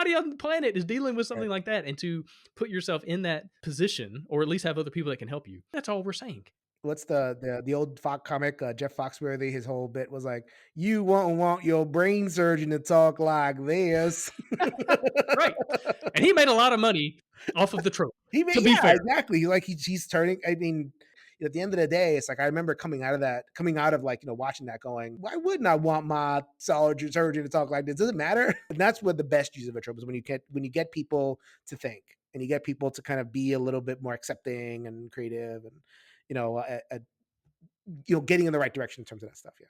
Nobody on the planet is dealing with something like that. And to put yourself in that position, or at least have other people that can help you, that's all we're saying. What's the old Fox comic, Jeff Foxworthy, his whole bit was like, "You won't want your brain surgeon to talk like this." Right. And he made a lot of money off of the trope, He made to be yeah, fair. exactly. Like he's turning. I mean, at the end of the day, it's like I remember coming out of like watching that, going, why wouldn't I want my surgeon to talk like this? Does it matter? And that's what the best use of a trope is, when you get people to think, and you get people to kind of be a little bit more accepting and creative, and you know, getting in the right direction in terms of that stuff. Yeah.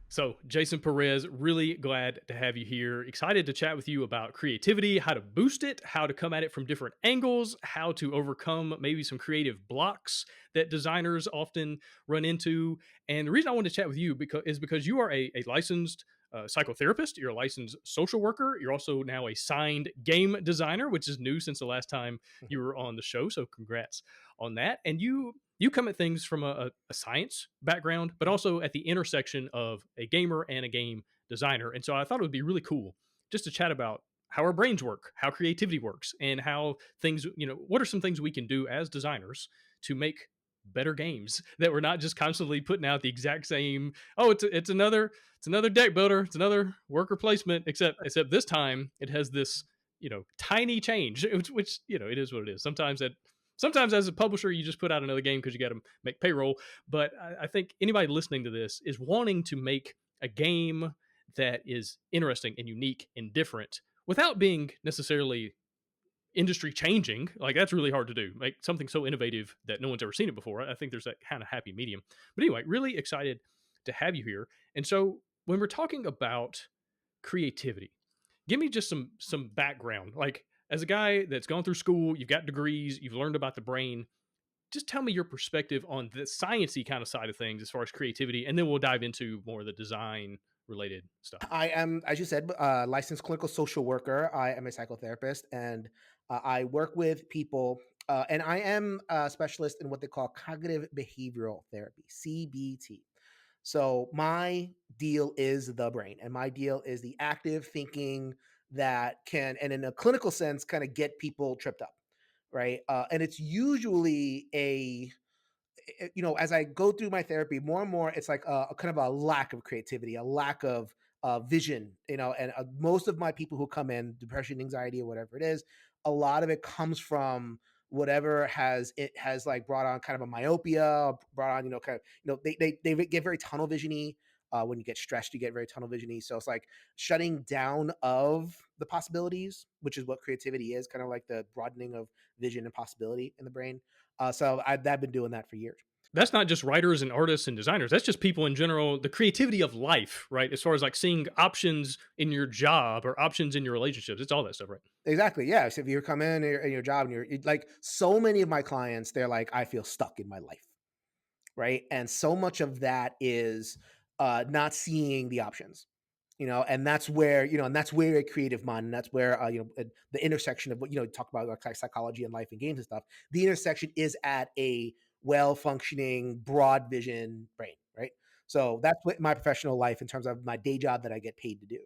So, Jason Perez, really glad to have you here. Excited to chat with you about creativity, how to boost it, how to come at it from different angles, how to overcome maybe some creative blocks that designers often run into. And the reason I wanted to chat with you is because you are a licensed psychotherapist, you're a licensed social worker, you're also now a signed game designer, which is new since the last time you were on the show. So, congrats on that. And you come at things from a science background, but also at the intersection of a gamer and a game designer. And so I thought it would be really cool just to chat about how our brains work, how creativity works, and how things, what are some things we can do as designers to make better games that we're not just constantly putting out the exact same, oh, it's another deck builder, it's another worker placement, except this time it has this, tiny change, which it is what it is. Sometimes as a publisher, you just put out another game because you got to make payroll. But I think anybody listening to this is wanting to make a game that is interesting and unique and different without being necessarily industry changing. Like, that's really hard to do. Make something so innovative that no one's ever seen it before. I think there's that kind of happy medium. But anyway, really excited to have you here. And so when we're talking about creativity, give me just some background. Like, as a guy that's gone through school, you've got degrees, you've learned about the brain, just tell me your perspective on the sciencey kind of side of things as far as creativity, and then we'll dive into more of the design related stuff. I am, as you said, licensed clinical social worker. I am a psychotherapist, and I work with people. And I am a specialist in what they call cognitive behavioral therapy, CBT. So my deal is the brain, and my deal is the active thinking that can, and in a clinical sense, kind of get people tripped up, right? And it's usually as I go through my therapy, more and more, it's like a kind of a lack of creativity, a lack of vision, and most of my people who come in, depression, anxiety, or whatever it is, a lot of it comes from whatever has like brought on kind of a myopia, brought on, kind of, they get very tunnel visiony. When you get stressed, you get very tunnel visiony. So it's like shutting down of the possibilities, which is what creativity is, kind of like the broadening of vision and possibility in the brain. I've been doing that for years. That's not just writers and artists and designers. That's just people in general, the creativity of life, right? As far as like seeing options in your job or options in your relationships, it's all that stuff, right? Exactly. Yeah. So if you come in your job, and like, so many of my clients, they're like, I feel stuck in my life. Right. And so much of that is not seeing the options, and that's where, and that's where a creative mind, and that's where, the intersection of what, talk about like psychology and life and games and stuff. The intersection is at a well functioning, broad vision brain. Right. So that's what my professional life, in terms of my day job that I get paid to do.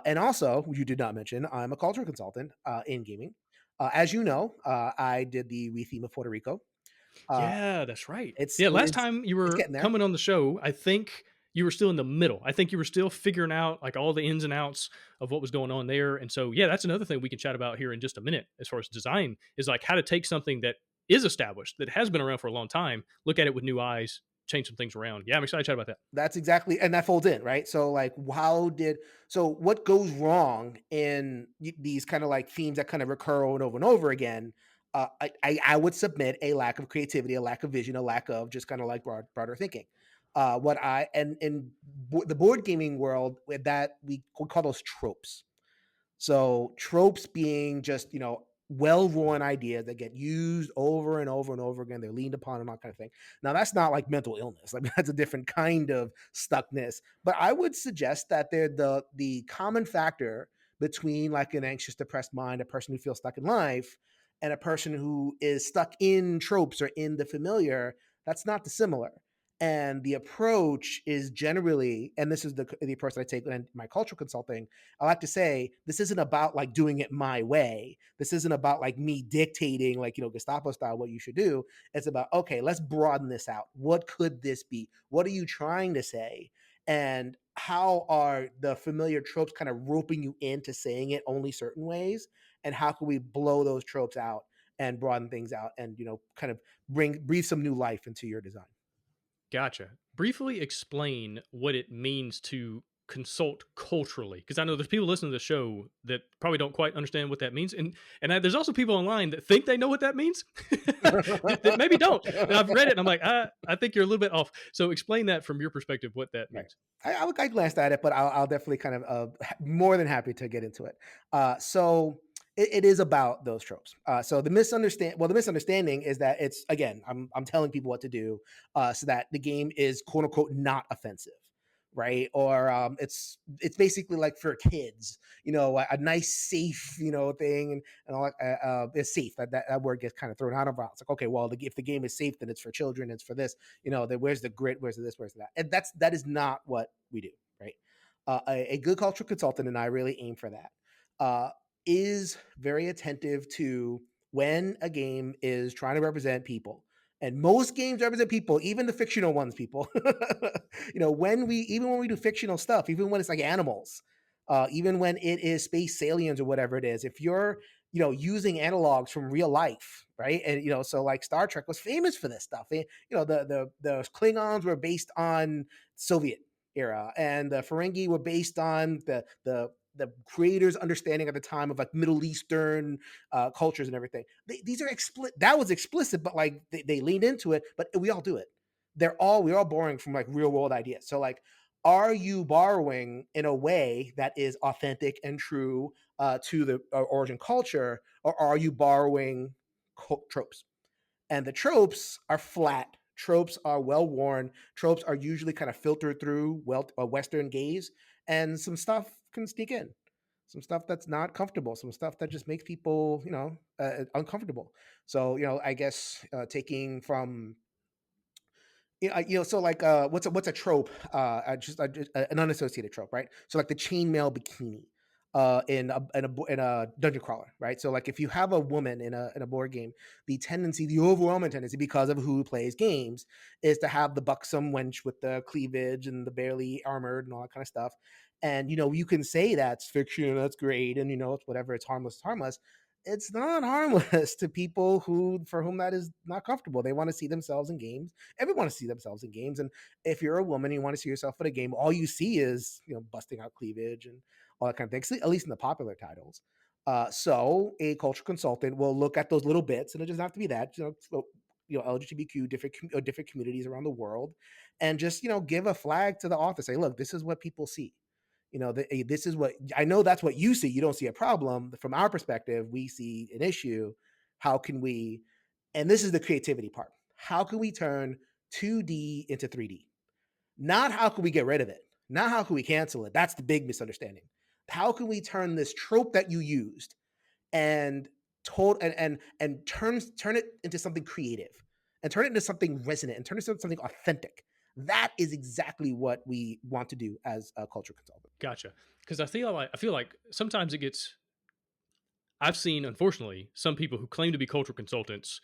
And also, you did not mention, I'm a culture consultant in gaming. As you know, I did the re-theme of Puerto Rico. Uh, Yeah, that's right. it's Yeah, last it's time you it's were getting there. coming on the show, I think you were still in the middle. I think you were still figuring out like all the ins and outs of what was going on there. And so, yeah, that's another thing we can chat about here in just a minute as far as design is like how to take something that is established, that has been around for a long time, look at it with new eyes, change some things around. Yeah, I'm excited to chat about that. That's exactly, and that folds in, right? So, like, so what goes wrong in these kind of like themes that kind of recur over and over and over again? I would submit a lack of creativity, a lack of vision, a lack of just kind of like broader thinking. What I and in the board gaming world, with that we call those tropes. So tropes being just, well-worn ideas that get used over and over and over again. They're leaned upon and that kind of thing. Now, that's not like mental illness. I mean, that's a different kind of stuckness. But I would suggest that they're the common factor between like an anxious, depressed mind, a person who feels stuck in life, and a person who is stuck in tropes or in the familiar. That's not dissimilar. And the approach is generally, and this is the approach that I take in my cultural consulting. I like to say this isn't about like doing it my way. This isn't about like me dictating, like, Gestapo style, what you should do. It's about, okay, let's broaden this out. What could this be? What are you trying to say? And how are the familiar tropes kind of roping you into saying it only certain ways? And how can we blow those tropes out and broaden things out and, kind of breathe some new life into your design? Gotcha. Briefly explain what it means to consult culturally, because I know there's people listening to the show that probably don't quite understand what that means, there's also people online that think they know what that means, that maybe don't. And I've read it, and I'm like, I think you're a little bit off. So explain that from your perspective, what that Right. means. I glanced at it, but I'll definitely kind of more than happy to get into it. So it is about those tropes. So the misunderstanding is that it's, again, I'm telling people what to do, so that the game is quote unquote not offensive, right? Or it's basically like for kids, a nice safe thing, and all that. It's safe. That word gets kind of thrown out of bounds. Like, okay, well, if the game is safe, then it's for children. It's for this. Where's the grit? Where's the this? Where's the that? And that is not what we do, right? A good cultural consultant, and I really aim for that, uh, is very attentive to when a game is trying to represent people. And most games represent people, even the fictional ones, people. When we do fictional stuff, even when it's like animals, even when it is space aliens or whatever it is, if you're using analogs from real life, right? And so like Star Trek was famous for this stuff. The Klingons were based on Soviet era, and the Ferengi were based on the creators' understanding at the time of like Middle Eastern cultures and everything. These are explicit. That was explicit, but like they leaned into it. But we all do it. We're all borrowing from like real world ideas. So like, are you borrowing in a way that is authentic and true to the origin culture, or are you borrowing tropes? And the tropes are flat. Tropes are well worn. Tropes are usually kind of filtered through Western gaze, and some stuff can sneak in. Some stuff that's not comfortable. Some stuff that just makes people, uncomfortable. So, I guess taking from yeah, so like, what's a trope? Just an unassociated trope, right? So like the chainmail bikini, in a dungeon crawler, right? So like if you have a woman in a board game, the overwhelming tendency, because of who plays games, is to have the buxom wench with the cleavage and the barely armored and all that kind of stuff. And you can say that's fiction, that's great, and it's whatever, it's harmless, it's harmless. It's not harmless to people for whom that is not comfortable. They want to see themselves in games. Everyone wants to see themselves in games. And if you're a woman and you want to see yourself in a game, all you see is busting out cleavage and all that kind of thing. At least in the popular titles. So a culture consultant will look at those little bits, and it doesn't have to be that. LGBTQ, different communities around the world, and just give a flag to the author. Say, look, this is what people see. This is what I know. That's what you see. You don't see a problem. From our perspective, we see an issue. How can we? And this is the creativity part. How can we turn 2D into 3D? Not how can we get rid of it? Not how can we cancel it? That's the big misunderstanding. How can we turn this trope that you used and turn it into something creative, and turn it into something resonant, and turn it into something authentic? That is exactly what we want to do as a culture consultant. Gotcha. Because I feel like sometimes it gets. I've seen, unfortunately, some people who claim to be cultural consultants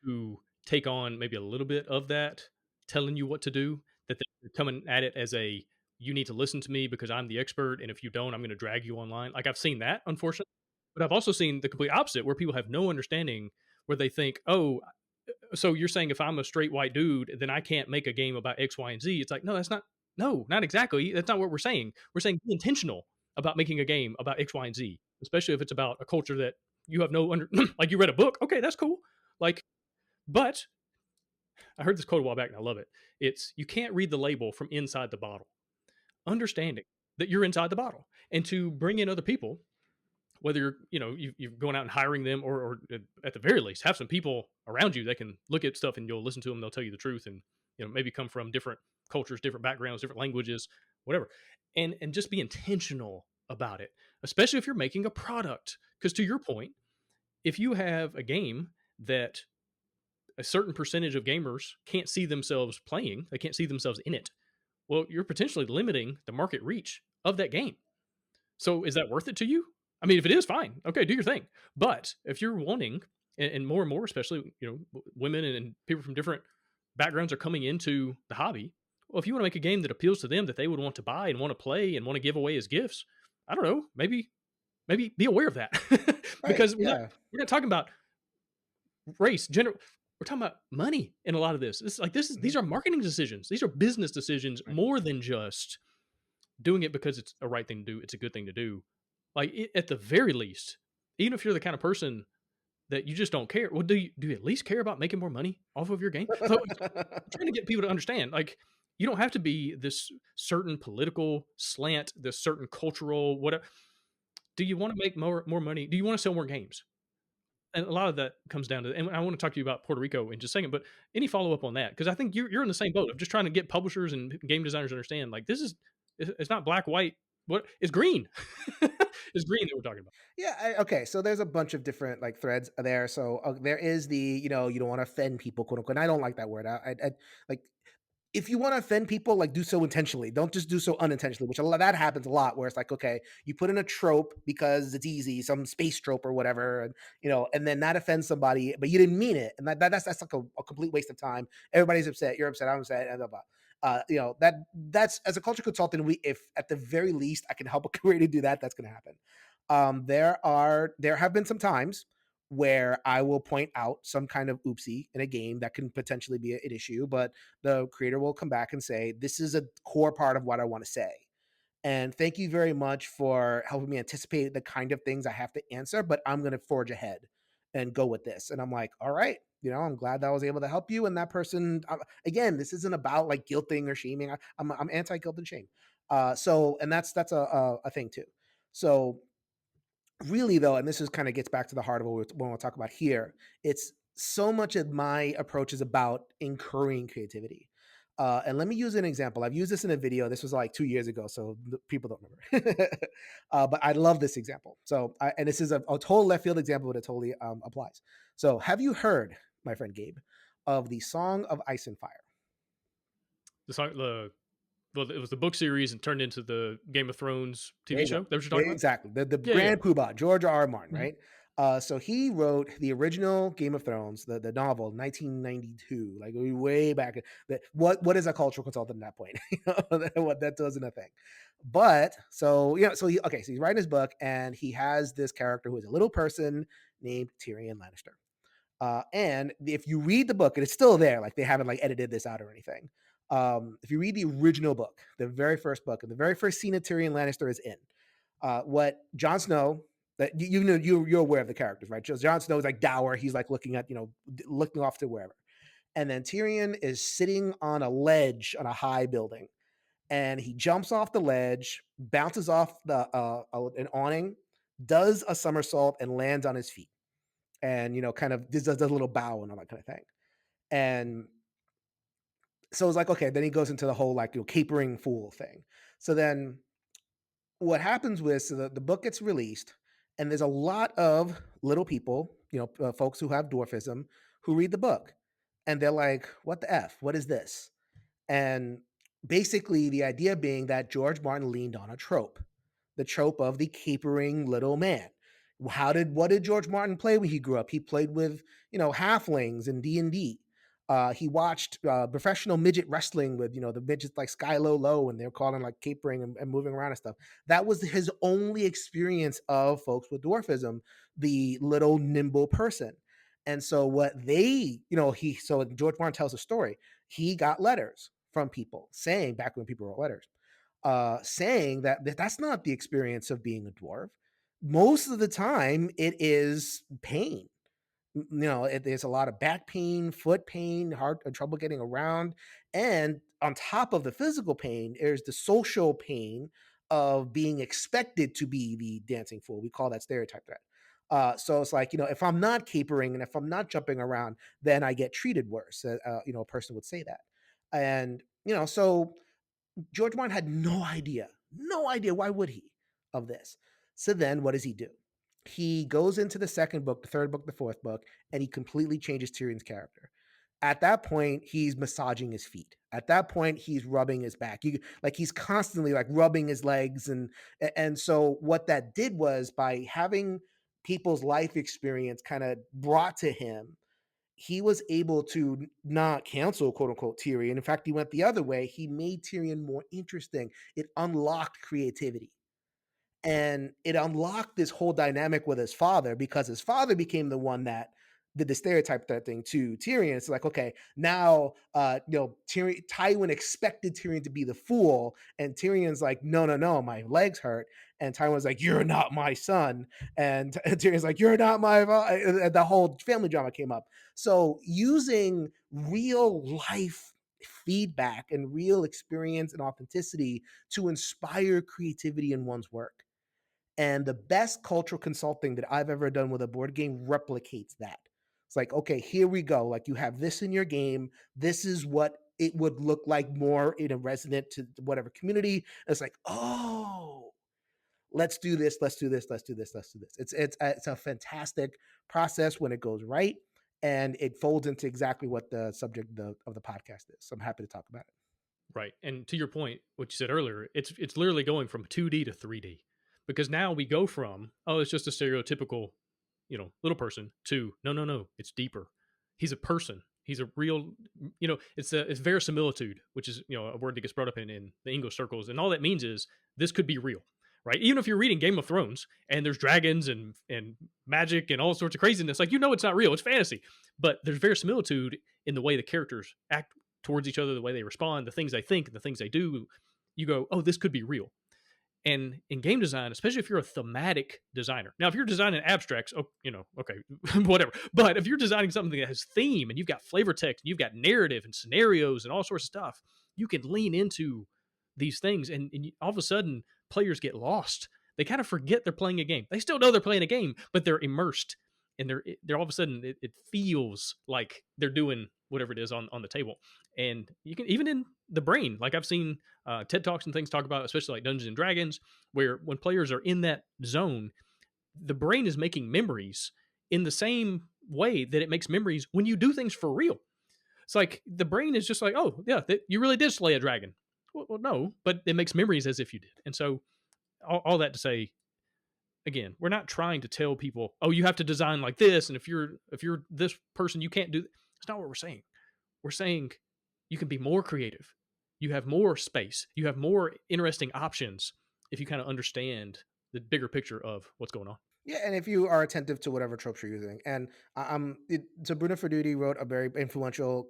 who take on maybe a little bit of that, telling you what to do, that they're coming at it as a, you need to listen to me because I'm the expert. And if you don't, I'm going to drag you online. Like I've seen that, unfortunately. But I've also seen the complete opposite where people have no understanding, where they think, oh, so you're saying if I'm a straight white dude, then I can't make a game about X, Y, and Z. It's like, no, that's not, no, not exactly. That's not what we're saying. We're saying be intentional about making a game about X, Y, and Z, especially if it's about a culture that you have no under, like you read a book. Okay, that's cool. Like, but I heard this quote a while back and I love it. It's, you can't read the label from inside the bottle. Understanding that you're inside the bottle, and to bring in other people, whether you're going out and hiring them, or at the very least have some people around you that can look at stuff and you'll listen to them, they'll tell you the truth, and maybe come from different cultures, different backgrounds, different languages, whatever, and just be intentional about it, especially if you're making a product. Because to your point, if you have a game that a certain percentage of gamers can't see themselves playing, they can't see themselves in it. Well, you're potentially limiting the market reach of that game. So is that worth it to you? I mean, if it is, fine. Okay, do your thing. But if you're wanting, and more, especially, women and people from different backgrounds are coming into the hobby. Well, if you want to make a game that appeals to them, that they would want to buy and want to play and want to give away as gifts, I don't know, maybe be aware of that. Right. Because Yeah. we're not talking about race, gender. We're talking about money in a lot of this. Mhm. These are marketing decisions. These are business decisions Right. more than just doing it because it's a right thing to do. It's a good thing to do. Like, at the very least, even if you're the kind of person that you just don't care, well, do you at least care about making more money off of your game? So I'm trying to get people to understand, like, you don't have to be this certain political slant, this certain cultural whatever. Do you want to make more money? Do you want to sell more games? And a lot of that comes down to, and I want to talk to you about Puerto Rico in just a second, but any follow up on that? Because I think you're in the same boat of just trying to get publishers and game designers to understand, like, this is, it's not black white. What is green? It's green that we're talking about. Yeah. Okay. So there's a bunch of different like threads there. So there is the you don't want to offend people, quote unquote. And I don't like that word. Like if you want to offend people, like do so intentionally. Don't just do so unintentionally, which a lot that happens a lot. Where it's like, okay, you put in a trope because it's easy, some space trope or whatever, and and then that offends somebody, but you didn't mean it, and that's like a complete waste of time. Everybody's upset. You're upset. I'm upset. And blah, blah. That's as a culture consultant, we if at the very least I can help a creator do that, that's going to happen. There have been some times where I will point out some kind of oopsie in a game that can potentially be an issue, but the creator will come back and say, "This is a core part of what I want to say. And thank you very much for helping me anticipate the kind of things I have to answer, but I'm going to forge ahead and go with this." And I'm like, "All right, I'm glad that I was able to help you." And that person, again, this isn't about like guilting or shaming. I'm anti guilt and shame. And that's a thing too. So really though, and this is kind of gets back to the heart of what we'll talk about here, it's so much of my approach is about encouraging creativity. And let me use an example. I've used this in a video. This was like 2 years ago, so people don't remember. But I love this example. And this is a total left field example, but it totally applies. So, have you heard, my friend Gabe, of the Song of Ice and Fire? The song, well, it was the book series and turned into the Game of Thrones There TV you show. go. That what you're talking about? Exactly. The Yeah, yeah. grand poobah, George R. R. Martin, Mhm. right? So he wrote the original Game of Thrones, the novel, 1992, like way back. What is a cultural consultant at that point? What that wasn't a thing. But so he's writing his book, and he has this character who is a little person named Tyrion Lannister. And if you read the book, and it's still there, like they haven't like edited this out or anything. If you read the original book, the very first book, and the very first scene of Tyrion Lannister is in what Jon Snow. That you're aware of the characters, right? Jon Snow is like dour. He's like looking at looking off to wherever, and then Tyrion is sitting on a ledge on a high building, and he jumps off the ledge, bounces off the an awning, does a somersault, and lands on his feet, and kind of does a little bow and all that kind of thing. And so it's like, okay, then he goes into the whole like capering fool thing. So then what happens with so the book gets released, and there's a lot of little people, folks who have dwarfism, who read the book, and they're like, "What the f? What is this?" And basically, the idea being that George Martin leaned on a trope, the trope of the capering little man. What did George Martin play when he grew up? He played with halflings in D&D. He watched professional midget wrestling with the midgets like Sky Low Low, and they're calling like capering and moving around and stuff. That was his only experience of folks with dwarfism, the little nimble person. And so what they, so George Martin tells a story. He got letters from people saying, back when people wrote letters, saying that that's not the experience of being a dwarf. Most of the time, it is pain. There's a lot of back pain, foot pain, hard trouble getting around, and on top of the physical pain, there's the social pain of being expected to be the dancing fool. We call that stereotype threat. So it's like if I'm not capering and if I'm not jumping around, then I get treated worse. A person would say that, and so George Martin had no idea. Why would he of this? So then what does he do? He goes into the second book, the third book, the fourth book, and he completely changes Tyrion's character. At that point, he's massaging his feet. At that point, he's rubbing his back. Like he's constantly like rubbing his legs, and so what that did was by having people's life experience kind of brought to him, he was able to not cancel quote unquote Tyrion. In fact, he went the other way. He made Tyrion more interesting. It unlocked creativity. And it unlocked this whole dynamic with his father because his father became the one that did the stereotype that thing to Tyrion. It's like, okay, now Tyrion, Tywin expected Tyrion to be the fool, and Tyrion's like, no, no, no, my legs hurt. And Tywin's like, you're not my son. And Tyrion's like, you're not my the whole family drama came up. So using real life feedback and real experience and authenticity to inspire creativity in one's work, and the best cultural consulting that I've ever done with a board game replicates that. It's like, okay, here we go. Like you have this in your game. This is what it would look like more in a resonant to whatever community. And it's like, oh, let's do this. Let's do this. Let's do this. Let's do this. It's a fantastic process when it goes right, and it folds into exactly what the subject of the podcast is. So I'm happy to talk about it. Right. And to your point, what you said earlier, it's literally going from 2D to 3D. Because now we go from, oh, it's just a stereotypical, little person to no, no, no, it's deeper. He's a person. He's a real, it's verisimilitude, which is, a word that gets brought up in the English circles. And all that means is this could be real. Right. Even if you're reading Game of Thrones and there's dragons and magic and all sorts of craziness, like it's not real, it's fantasy. But there's verisimilitude in the way the characters act towards each other, the way they respond, the things they think, the things they do. You go, oh, this could be real. And in game design, especially if you're a thematic designer, now if you're designing abstracts, oh, okay, whatever. But if you're designing something that has theme and you've got flavor text and you've got narrative and scenarios and all sorts of stuff, you can lean into these things, and all of a sudden players get lost. They kind of forget they're playing a game. They still know they're playing a game, but they're immersed, and they're all of a sudden it feels like they're doing whatever it is on the table. And you can, even in the brain, like I've seen TED Talks and things talk about, especially like Dungeons and Dragons, where when players are in that zone, the brain is making memories in the same way that it makes memories when you do things for real. It's like the brain is just like, oh yeah, you really did slay a dragon. Well, no, but it makes memories as if you did. And so all that to say, again, we're not trying to tell people, oh, you have to design like this, and if you're this person, you can't do. That's not what we're saying. We're saying you can be more creative. You have more space. You have more interesting options if you kind of understand the bigger picture of what's going on. Yeah, and if you are attentive to whatever tropes you're using, and so Bruno Ferduti wrote a very influential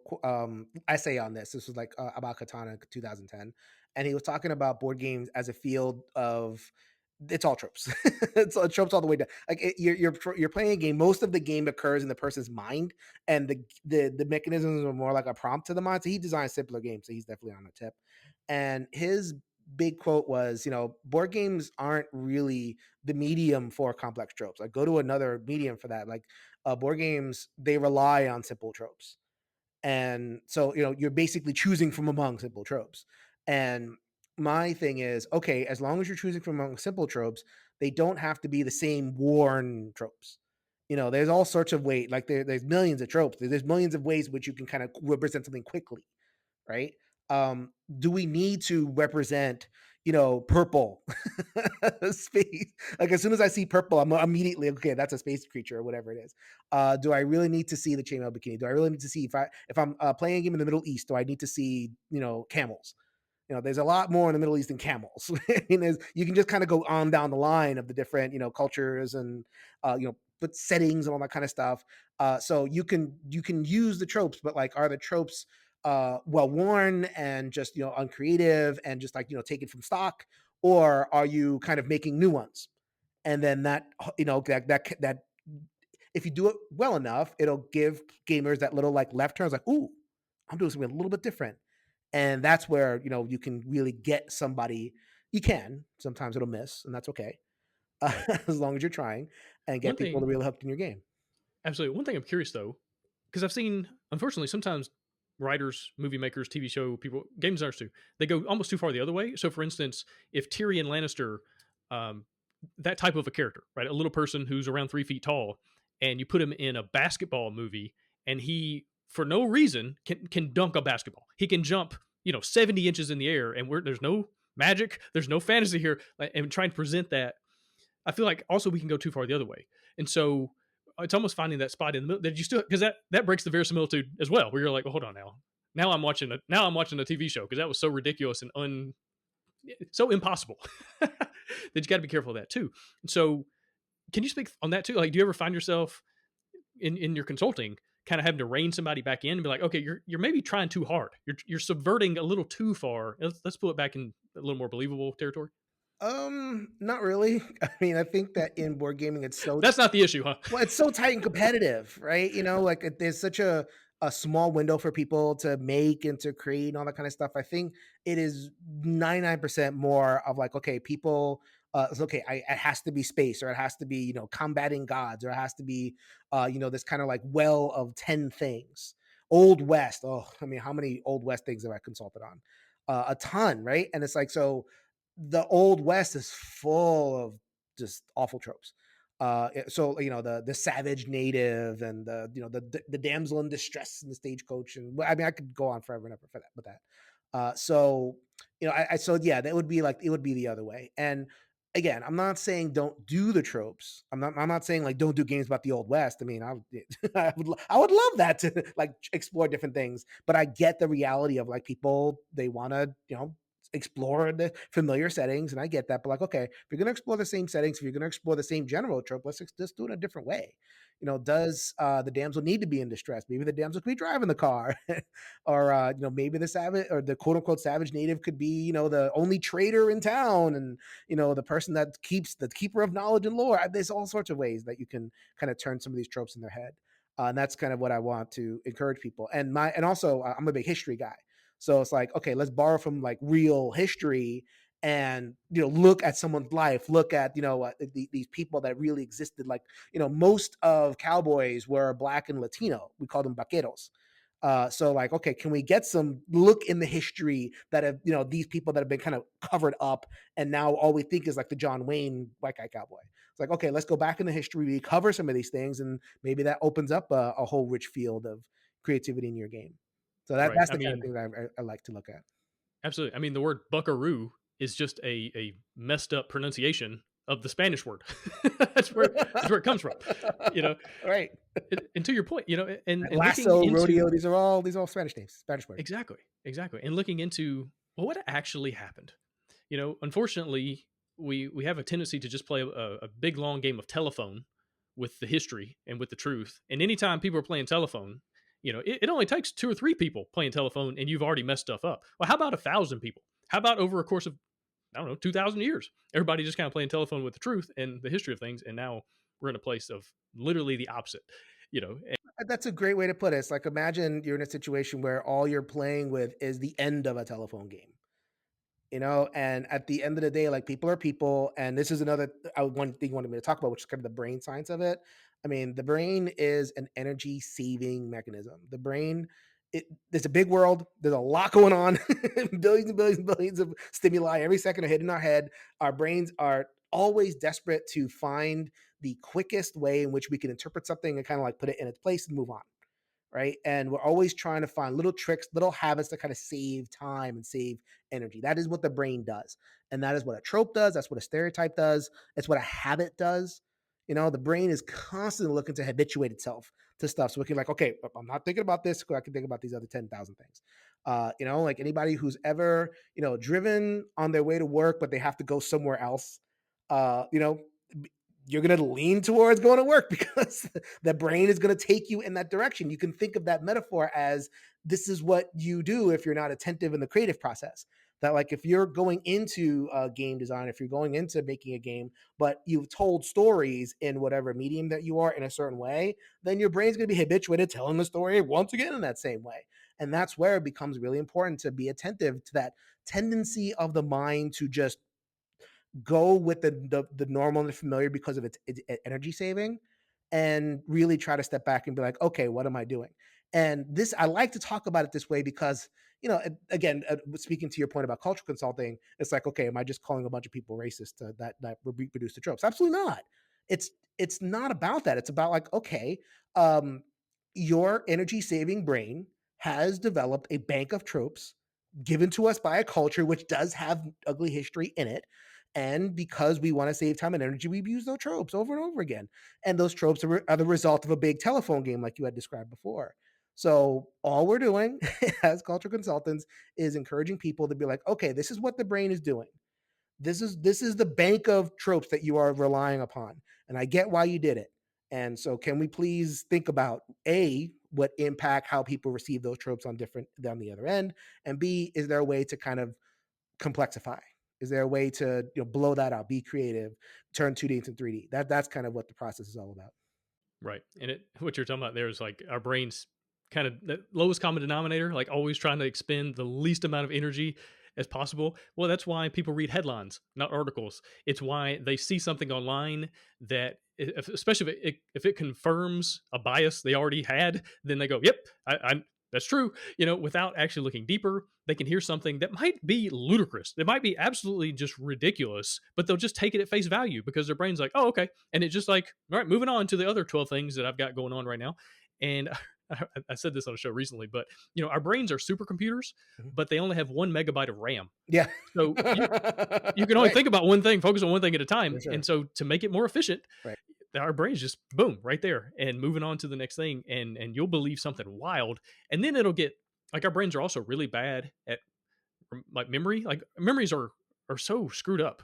essay on this. This was like about Katana 2010, and he was talking about board games as a field of it's all tropes. It's all tropes all the way down. Like you're playing a game. Most of the game occurs in the person's mind, and the mechanisms are more like a prompt to the mind. So he designed simpler games, so he's definitely on the tip. And his big quote was, board games aren't really the medium for complex tropes. Like go to another medium for that. Like board games, they rely on simple tropes. And so, you're basically choosing from among simple tropes. And my thing is, okay, as long as you're choosing from among simple tropes, they don't have to be the same worn tropes. There's all sorts of ways, like there's millions of tropes. There's millions of ways in which you can kind of represent something quickly, right? Do we need to represent, purple space? Like as soon as I see purple, I'm immediately okay. That's a space creature or whatever it is. Do I really need to see the chainmail bikini? Do I really need to see if I'm playing a game in the Middle East? Do I need to see camels? There's a lot more in the Middle East than camels. I mean, you can just kind of go on down the line of the different cultures and but settings and all that kind of stuff. So you can use the tropes, but like are the tropes well worn and just uncreative and just like taken from stock, or are you kind of making new ones? And then that that if you do it well enough, it'll give gamers that little like left turns, like, ooh, I'm doing something a little bit different. And that's where you can really get somebody. You can sometimes it'll miss, and that's okay, as long as you're trying and One get people to thing, really hooked in your game. absolutely. One thing I'm curious though, because I've seen, unfortunately, sometimes writers, movie makers, TV show people, game designers too, they go almost too far the other way. So, for instance, if Tyrion Lannister, um, that type of a character, right, a little person who's around 3 feet tall, and you put him in a basketball movie, and he for no reason can dunk a basketball. He can jump, 70 inches in the air, and there's no magic, there's no fantasy here, and trying to present that. I feel like also we can go too far the other way, and so it's almost finding that spot in the middle that you still, because that breaks the verisimilitude as well, where you're like, well, hold on now. Now I'm watching a TV show because that was so ridiculous and so impossible that you got to be careful of that too. And so, can you speak on that too? Like, do you ever find yourself in your consulting kind of having to rein somebody back in and be like, okay, you're maybe trying too hard. You're subverting a little too far. Let's pull it back in a little more believable territory. Not really. I mean, I think that in board gaming, it's so That's not the issue, huh? well, it's so tight and competitive, right? Like there's such a small window for people to make and to create and all that kind of stuff. I think it is 99% more of like, okay, people it's okay, it has to be space, or it has to be, combating gods, or it has to be this kind of like well of 10 things. Old West. Oh, I mean, how many Old West things have I consulted on? A ton, right? And it's like, so the Old West is full of just awful tropes. So the savage native, and the damsel in distress in the stagecoach, and I mean, I could go on forever and ever for that, but that. So so yeah, that would be like, it would be the other way. And again, I'm not saying don't do the tropes. I'm not saying like don't do games about the Old West. I mean, I would love that to like explore different things, but I get the reality of like people, they want to explore the familiar settings, and I get that. But like, okay, if you're going to explore the same settings, if you're going to explore the same general trope, let's just do it a different way. Does the damsel need to be in distress? Maybe the damsel could be driving the car, or maybe the savage, or the quote unquote savage native, could be the only trader in town, and the person that keeps the keeper of knowledge and lore. There's all sorts of ways that you can kind of turn some of these tropes in their head. And that's kind of what I want to encourage people. And also, I'm a big history guy. So it's like, okay, let's borrow from like real history, and look at someone's life, look at these people that really existed. Like most of cowboys were black and Latino. We call them vaqueros. So like, okay, can we get some look in the history that have these people that have been kind of covered up, and now all we think is like the John Wayne white guy cowboy. It's like, okay, let's go back in the history, recover some of these things, and maybe that opens up a whole rich field of creativity in your game. So Right. that's I the kind of mean, thing that I like to look at. absolutely. I mean, the word buckaroo is just a messed up pronunciation of the Spanish word. That's where it comes from. You know, Right. and to your point, and looking Lasso, rodeo, into these are all Spanish names, Spanish words. exactly, exactly, and looking into, well, what actually happened. Unfortunately, we have a tendency to just play a big long game of telephone with the history and with the truth. And anytime people are playing telephone, it only takes two or three people playing telephone, and you've already messed stuff up. Well, how about 1,000 people? How about over a course of, I don't know, 2,000 years? Everybody just kind of playing telephone with the truth and the history of things, and now we're in a place of literally the opposite. And That's a great way to put it. It's like, imagine you're in a situation where all you're playing with is the end of a telephone game. And at the end of the day, like, people are people. And this is another one thing you wanted me to talk about, which is kind of the brain science of it. I mean, the brain is an energy saving mechanism. The brain, there's a big world, there's a lot going on, billions and billions and billions of stimuli every second are hitting our head. Our brains are always desperate to find the quickest way in which we can interpret something and kind of like put it in its place and move on, right? And we're always trying to find little tricks, little habits to kind of save time and save energy. That is what the brain does. And that is what a trope does. That's what a stereotype does. It's what a habit does. The brain is constantly looking to habituate itself to stuff. So we can like, okay, I'm not thinking about this, I can think about these other 10,000 things. Like anybody who's ever, driven on their way to work, but they have to go somewhere else, you're going to lean towards going to work because the brain is going to take you in that direction. You can think of that metaphor as, this is what you do if you're not attentive in the creative process. That like, if you're going into game design, if you're going into making a game, but you've told stories in whatever medium that you are in a certain way, then your brain's going to be habituated telling the story once again in that same way. And that's where it becomes really important to be attentive to that tendency of the mind to just go with the normal and the familiar because of its energy saving, and really try to step back and be like, okay, what am I doing? And this, I like to talk about it this way because, again, speaking to your point about cultural consulting, it's like, okay, am I just calling a bunch of people racist that reproduce the tropes? Absolutely not. It's not about that. It's about like, okay, um, your energy saving brain has developed a bank of tropes given to us by a culture which does have ugly history in it. And because we want to save time and energy, we use those tropes over and over again. And those tropes are the result of a big telephone game, like you had described before. So, all we're doing as culture consultants is encouraging people to be like, okay, this is what the brain is doing. This is the bank of tropes that you are relying upon, and I get why you did it. And so, can we please think about a what impact how people receive those tropes on different down the other end, and b is there a way to kind of complexify? Is there a way to blow that out, be creative, turn 2D into 3D? That's kind of what the process is all about. Right. And what you're talking about there is like our brains kind of the lowest common denominator, like always trying to expend the least amount of energy as possible. Well, that's why people read headlines, not articles. It's why they see something online that, especially if it confirms a bias they already had, then they go, "Yep, I that's true." Without actually looking deeper, they can hear something that might be ludicrous. It might be absolutely just ridiculous, but they'll just take it at face value because their brain's like, "Oh, okay," and it's just like, "All right, moving on to the other 12 things that I've got going on right now." And I said this on a show recently, but our brains are supercomputers, Mhm. but they only have 1 megabyte of RAM. Yeah. So you can only Right. think about one thing, focus on one thing at a For time. And sure. so to make it more efficient, Right. our brains just boom right there and moving on to the next thing. And you'll believe something wild. And then it'll get like our brains are also really bad at like memory. Like memories are so screwed up.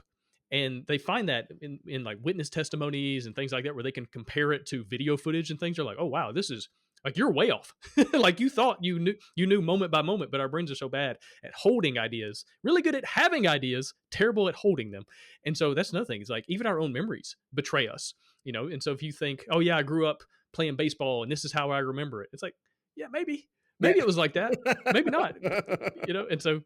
And they find that in like witness testimonies and things like that, where they can compare it to video footage and things. They're like, oh wow, this is like you're way off. Like you thought you knew moment by moment, but our brains are so bad at holding ideas, really good at having ideas, terrible at holding them. And so that's another thing. It's like even our own memories betray us. And so if you think, oh yeah, I grew up playing baseball and this is how I remember it, it's like, yeah, maybe Yeah. it was like that, maybe not. And so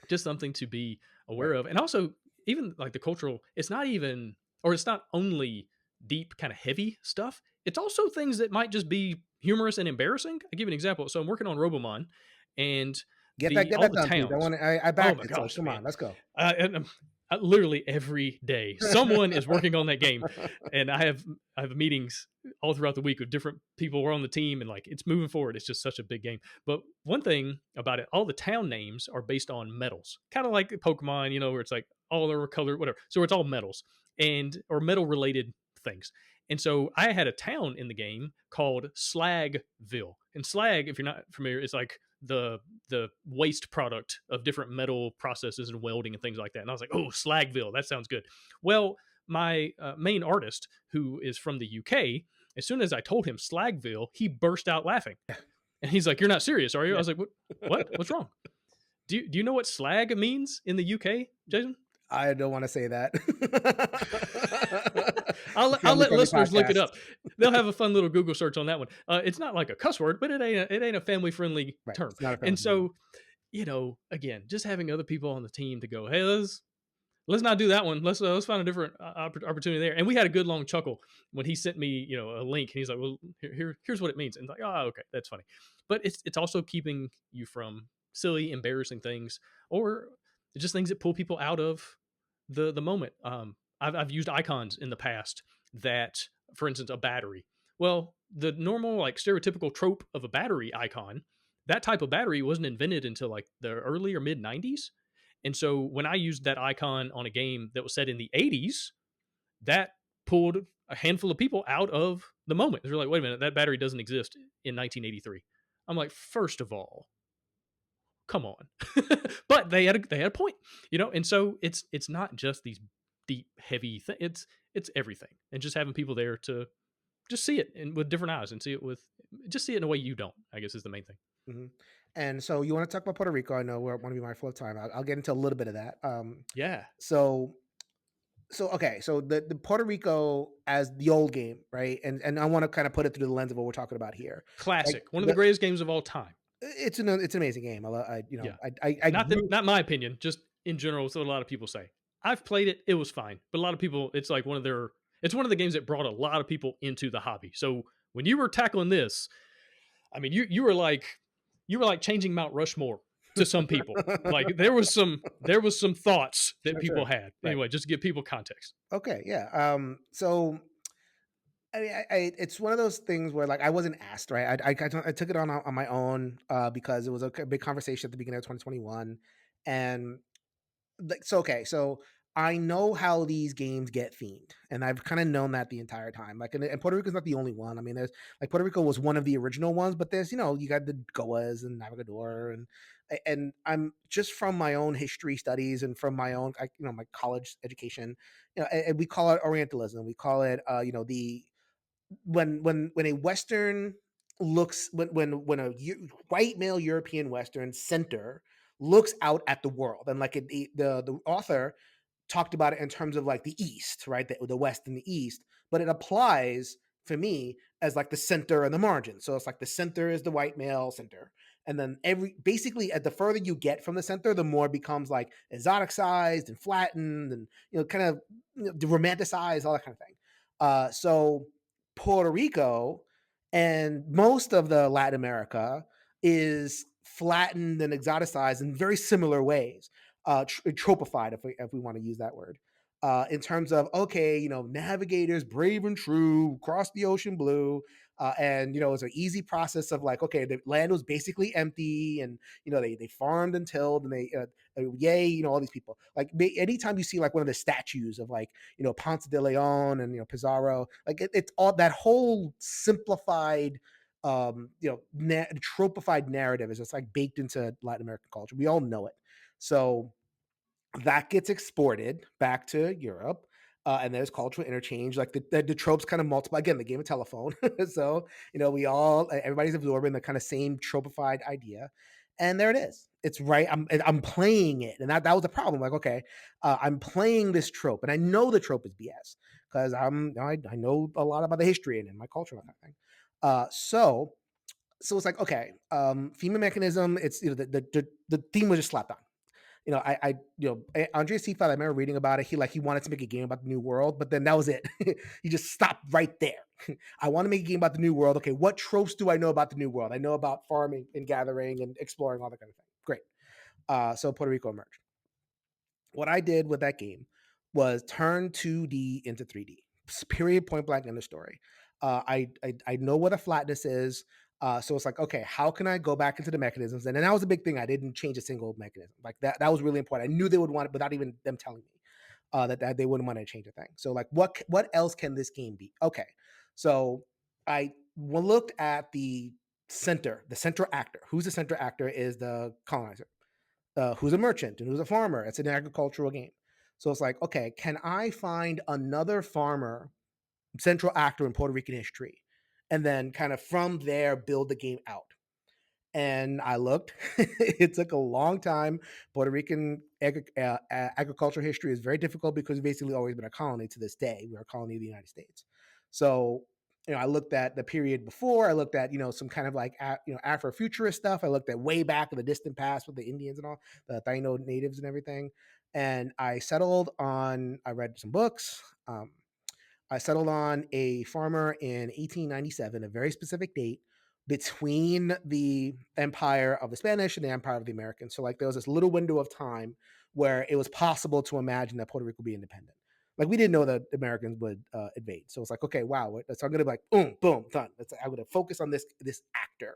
just something to be aware Right. of. And also, even like the cultural, it's not even, or it's not only deep, kind of heavy stuff. It's also things that might just be humorous and embarrassing. I give you an example. So I'm working on Robomon, and the Get all that the done, please. towns. I Oh backed my it. So gosh, come man! on, let's go. And literally every day, someone is working on that game, and I have meetings all throughout the week with different people who are on the team, and like it's moving forward. It's just such a big game. But one thing about it, all the town names are based on metals, kind of like Pokemon, where it's like all are colored, whatever. So it's all metals and or metal related things. And so I had a town in the game called Slagville. And slag, if you're not familiar, is like the waste product of different metal processes and welding and things like that. And I was like, oh, Slagville, that sounds good. Well, my main artist, who is from the UK, as soon as I told him Slagville, he burst out laughing. And he's like, "You're not serious, are you?" I Yeah. was like, "What? What? What's wrong? Do you know what slag means in the UK, Jason?" I don't want to say that. I'll Family let friendly listeners look it podcast. up. They'll have a fun little Google search on that one. It's not like a cuss word, but it ain't a family friendly Right. term. It's not a And family friendly. so, again, just having other people on the team to go, hey, let's not do that one. Let's find a different opportunity there. And we had a good long chuckle when he sent me a link, and he's like, well, here's what it means, and like, oh, okay, that's funny. But it's also keeping you from silly, embarrassing things, or just things that pull people out of the moment. I've used icons in the past that, for instance, a battery. Well, the normal like stereotypical trope of a battery icon, that type of battery wasn't invented until like the early or mid '90s. And so when I used that icon on a game that was set in the '80s, that pulled a handful of people out of the moment. They're like, wait a minute, that battery doesn't exist in 1983. I'm like, first of all, come on. But they had a point. And so it's not just these deep, heavy things. It's everything. And just having people there to just see it and with different eyes and see it in a way you don't, I guess is the main thing. Mhm. And so you want to talk about Puerto Rico? I know we want to be mindful of time. I'll get into a little bit of that. Yeah. So okay, so the Puerto Rico as the old game, right? And I want to kind of put it through the lens of what we're talking about here. Like Classic. One of the greatest games of all time. it's an amazing game. Yeah. I Not the grew not my opinion, just in general, it's what a lot of people say. I've played it, it was fine. But a lot of people, it's like it's one of the games that brought a lot of people into the hobby. So when you were tackling this, I mean, you were like changing Mount Rushmore to some people. Like there was some thoughts that sure, people sure. had. Right. Anyway, just to give people context. Okay, yeah. So I mean, it's one of those things where like I wasn't asked, right? I took it on my own because it was a big conversation at the beginning of 2021, and like so okay, so I know how these games get themed, and I've kind of known that the entire time. Like, and Puerto Rico's not the only one. I mean, there's like Puerto Rico was one of the original ones, but there's you got the Goas and Navigador, and I'm just from my own history studies and from my own my college education, and we call it Orientalism. We call it the when a Western looks when a white male European Western center looks out at the world, and like the author talked about it in terms of like the East, right? The West and the East, but it applies for me as like the center and the margin. So it's like the center is the white male center. And then basically at the further you get from the center, the more it becomes like exoticized and flattened and kind of romanticized, all that kind of thing. So Puerto Rico and most of the Latin America is flattened and exoticized in very similar ways, tropified, if we want to use that word, in terms of okay, navigators, brave and true, cross the ocean blue, and it's an easy process of like okay, the land was basically empty, and they farmed and tilled, and they yay, all these people. Like anytime you see like one of the statues of like Ponce de Leon and Pizarro, like it's all that whole simplified tropified narrative is just like baked into Latin American culture. We all know it. So that gets exported back to Europe. And there's cultural interchange, like the tropes kind of multiply. Again, the game of telephone. So, everybody's absorbing the kind of same tropified idea. And there it is. It's right. I'm playing it. And that was the problem. Like, okay, I'm playing this trope. And I know the trope is BS because I know a lot about the history and my culture and that kind of thing. So it's like, okay, theme and mechanism, it's, the theme was just slapped on. Andrea Seafeld, I remember reading about it. He wanted to make a game about the New World, but then that was it. He just stopped right there. I want to make a game about the New World. Okay, what tropes do I know about the New World? I know about farming and gathering and exploring, all that kind of thing. Great. So Puerto Rico emerged. What I did with that game was turn 2D into 3D. Period, point blank, in the story. I know what a flatness is. So it's like, okay, how can I go back into the mechanisms? And then that was a big thing. I didn't change a single mechanism. Like that was really important. I knew they would want it without even them telling me that they wouldn't want to change a thing. So like, what else can this game be? Okay, so I looked at the center actor. Who's the center actor is the colonizer, who's a merchant and who's a farmer. It's an agricultural game. So it's like, okay, can I find another farmer, central actor in Puerto Rican history, and then kind of from there build the game out? And I looked. It took a long time. Puerto Rican agricultural history is very difficult because we've basically always been a colony to this day. We're a colony of the United States. So, I looked at the period before. I looked at, some kind of like, Afrofuturist stuff. I looked at way back in the distant past with the Indians and all, the Taino natives and everything. And I read some books. I settled on a farmer in 1897, a very specific date between the empire of the Spanish and the empire of the Americans. So, like, there was this little window of time where it was possible to imagine that Puerto Rico would be independent. Like, we didn't know that the Americans would invade. So it's like, okay, wow. So I'm going to be like, boom, boom, done. I'm going to focus on this actor.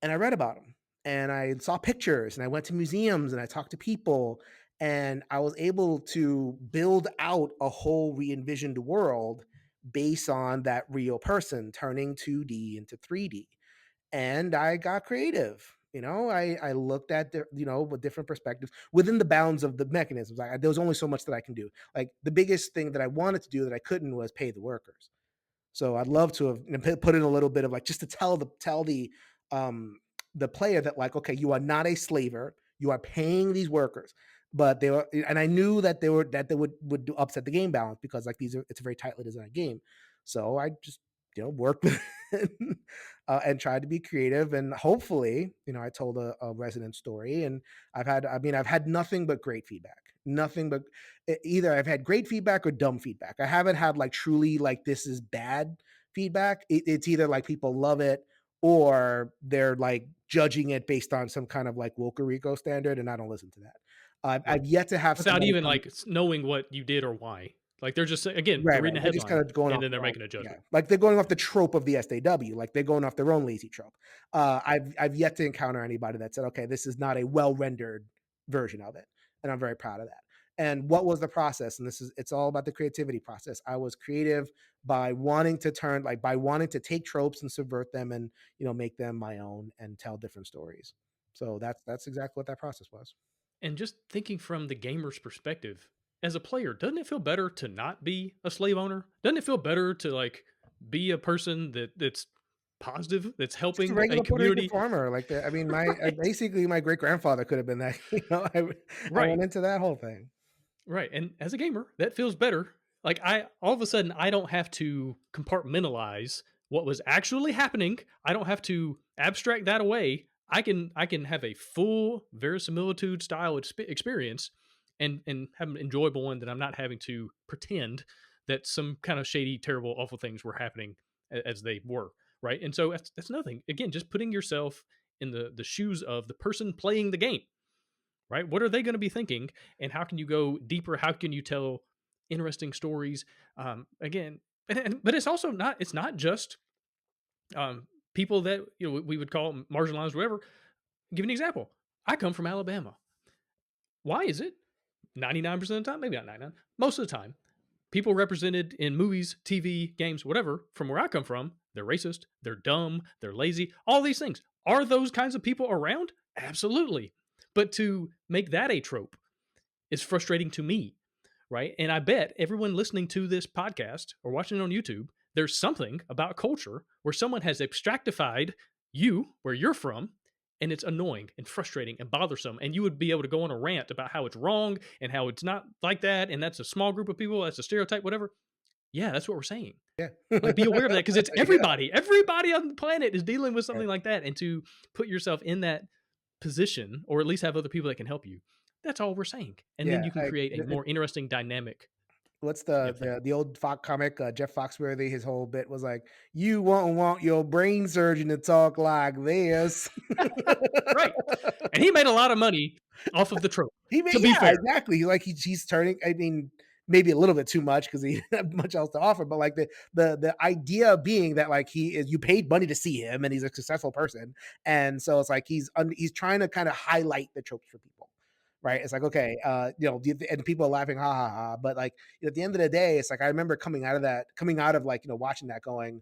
And I read about him and I saw pictures and I went to museums and I talked to people and I was able to build out a whole re-envisioned world based on that real person turning 2D into 3D. And I got creative. I looked at with different perspectives within the bounds of the mechanisms. There was only so much that I can do. Like the biggest thing that I wanted to do that I couldn't was pay the workers. So I'd love to have put in a little bit of like just to um the player that like, okay, you are not a slaver, you are paying these workers, but they were, and I knew that they would upset the game balance because like it's a very tightly designed game. So I just worked with it, and tried to be creative, and hopefully I told a resonant story, and I've had nothing but great feedback. Nothing but either I've had great feedback or dumb feedback. I haven't had like truly like this is bad feedback. It's either like people love it or they're like judging it based on some kind of like woke Rico standard, and I don't listen to that. I've Right. yet to have Without somebody even come. like knowing what you did or why. Like they're just again, they're Right, right. reading a They're just kind headline of going and off then they're their own. making a Yeah, judgment. like they're going off the trope of the SJW. Like they're going off their own lazy trope. I've yet to encounter anybody that said, "Okay, this is not a well rendered version of it," and I'm very proud of that. And what was the process? And it's all about the creativity process. I was creative by wanting to by wanting to take tropes and subvert them, and make them my own and tell different stories. So that's exactly what that process was. And just thinking from the gamer's perspective, as a player, doesn't it feel better to not be a slave owner? Doesn't it feel better to like be a person that's positive, that's Just a helping a regular Puerto Rican community? farmer, like the I mean, Right. basically, my great-grandfather could have been that, I Right. went into that whole thing. Right. And as a gamer, that feels better. Like I all of a sudden I don't have to compartmentalize what was actually happening. I don't have to abstract that away. I can have a full verisimilitude style experience and have an enjoyable one that I'm not having to pretend that some kind of shady, terrible, awful things were happening as they were. Right. And so that's another thing. Again, just putting yourself in the shoes of the person playing the game, right? What are they going to be thinking, and how can you go deeper? How can you tell interesting stories? Again, but it's also not. It's not just people that we would call marginalized, whatever. Give an example. I come from Alabama. Why is it 99% of the time, maybe not 99, most of the time, people represented in movies, TV, games, whatever, from where I come from, they're racist, they're dumb, they're lazy, all these things. Are those kinds of people around? Absolutely. But to make that a trope is frustrating to me, right? And I bet everyone listening to this podcast or watching it on YouTube, there's something about culture where someone has abstractified you, where you're from, and it's annoying and frustrating and bothersome. And you would be able to go on a rant about how it's wrong and how it's not like that. And that's a small group of people, that's a stereotype, whatever. Yeah, that's what we're saying. Yeah. Like, be aware of that because it's Yeah, everybody on the planet is dealing with right. something like that. And to put yourself in that position or at least have other people that can help you, that's all we're saying. And then Yeah, you can like, create a more interesting dynamic what's the thing. the old Fox comic, Jeff Foxworthy, his whole bit was like, "You won't want your brain surgeon to talk like this." Right. And he made a lot of money off of the trope, He made to be Yeah, fair. exactly. Like he's turning. I mean, maybe a little bit too much because he didn't have much else to offer. But like the idea being that like you paid money to see him and he's a successful person, and so it's like he's trying to kind of highlight the tropes for people. Right, it's like okay, and people are laughing, ha ha ha. But like at the end of the day, it's like I remember coming out of like watching that, going,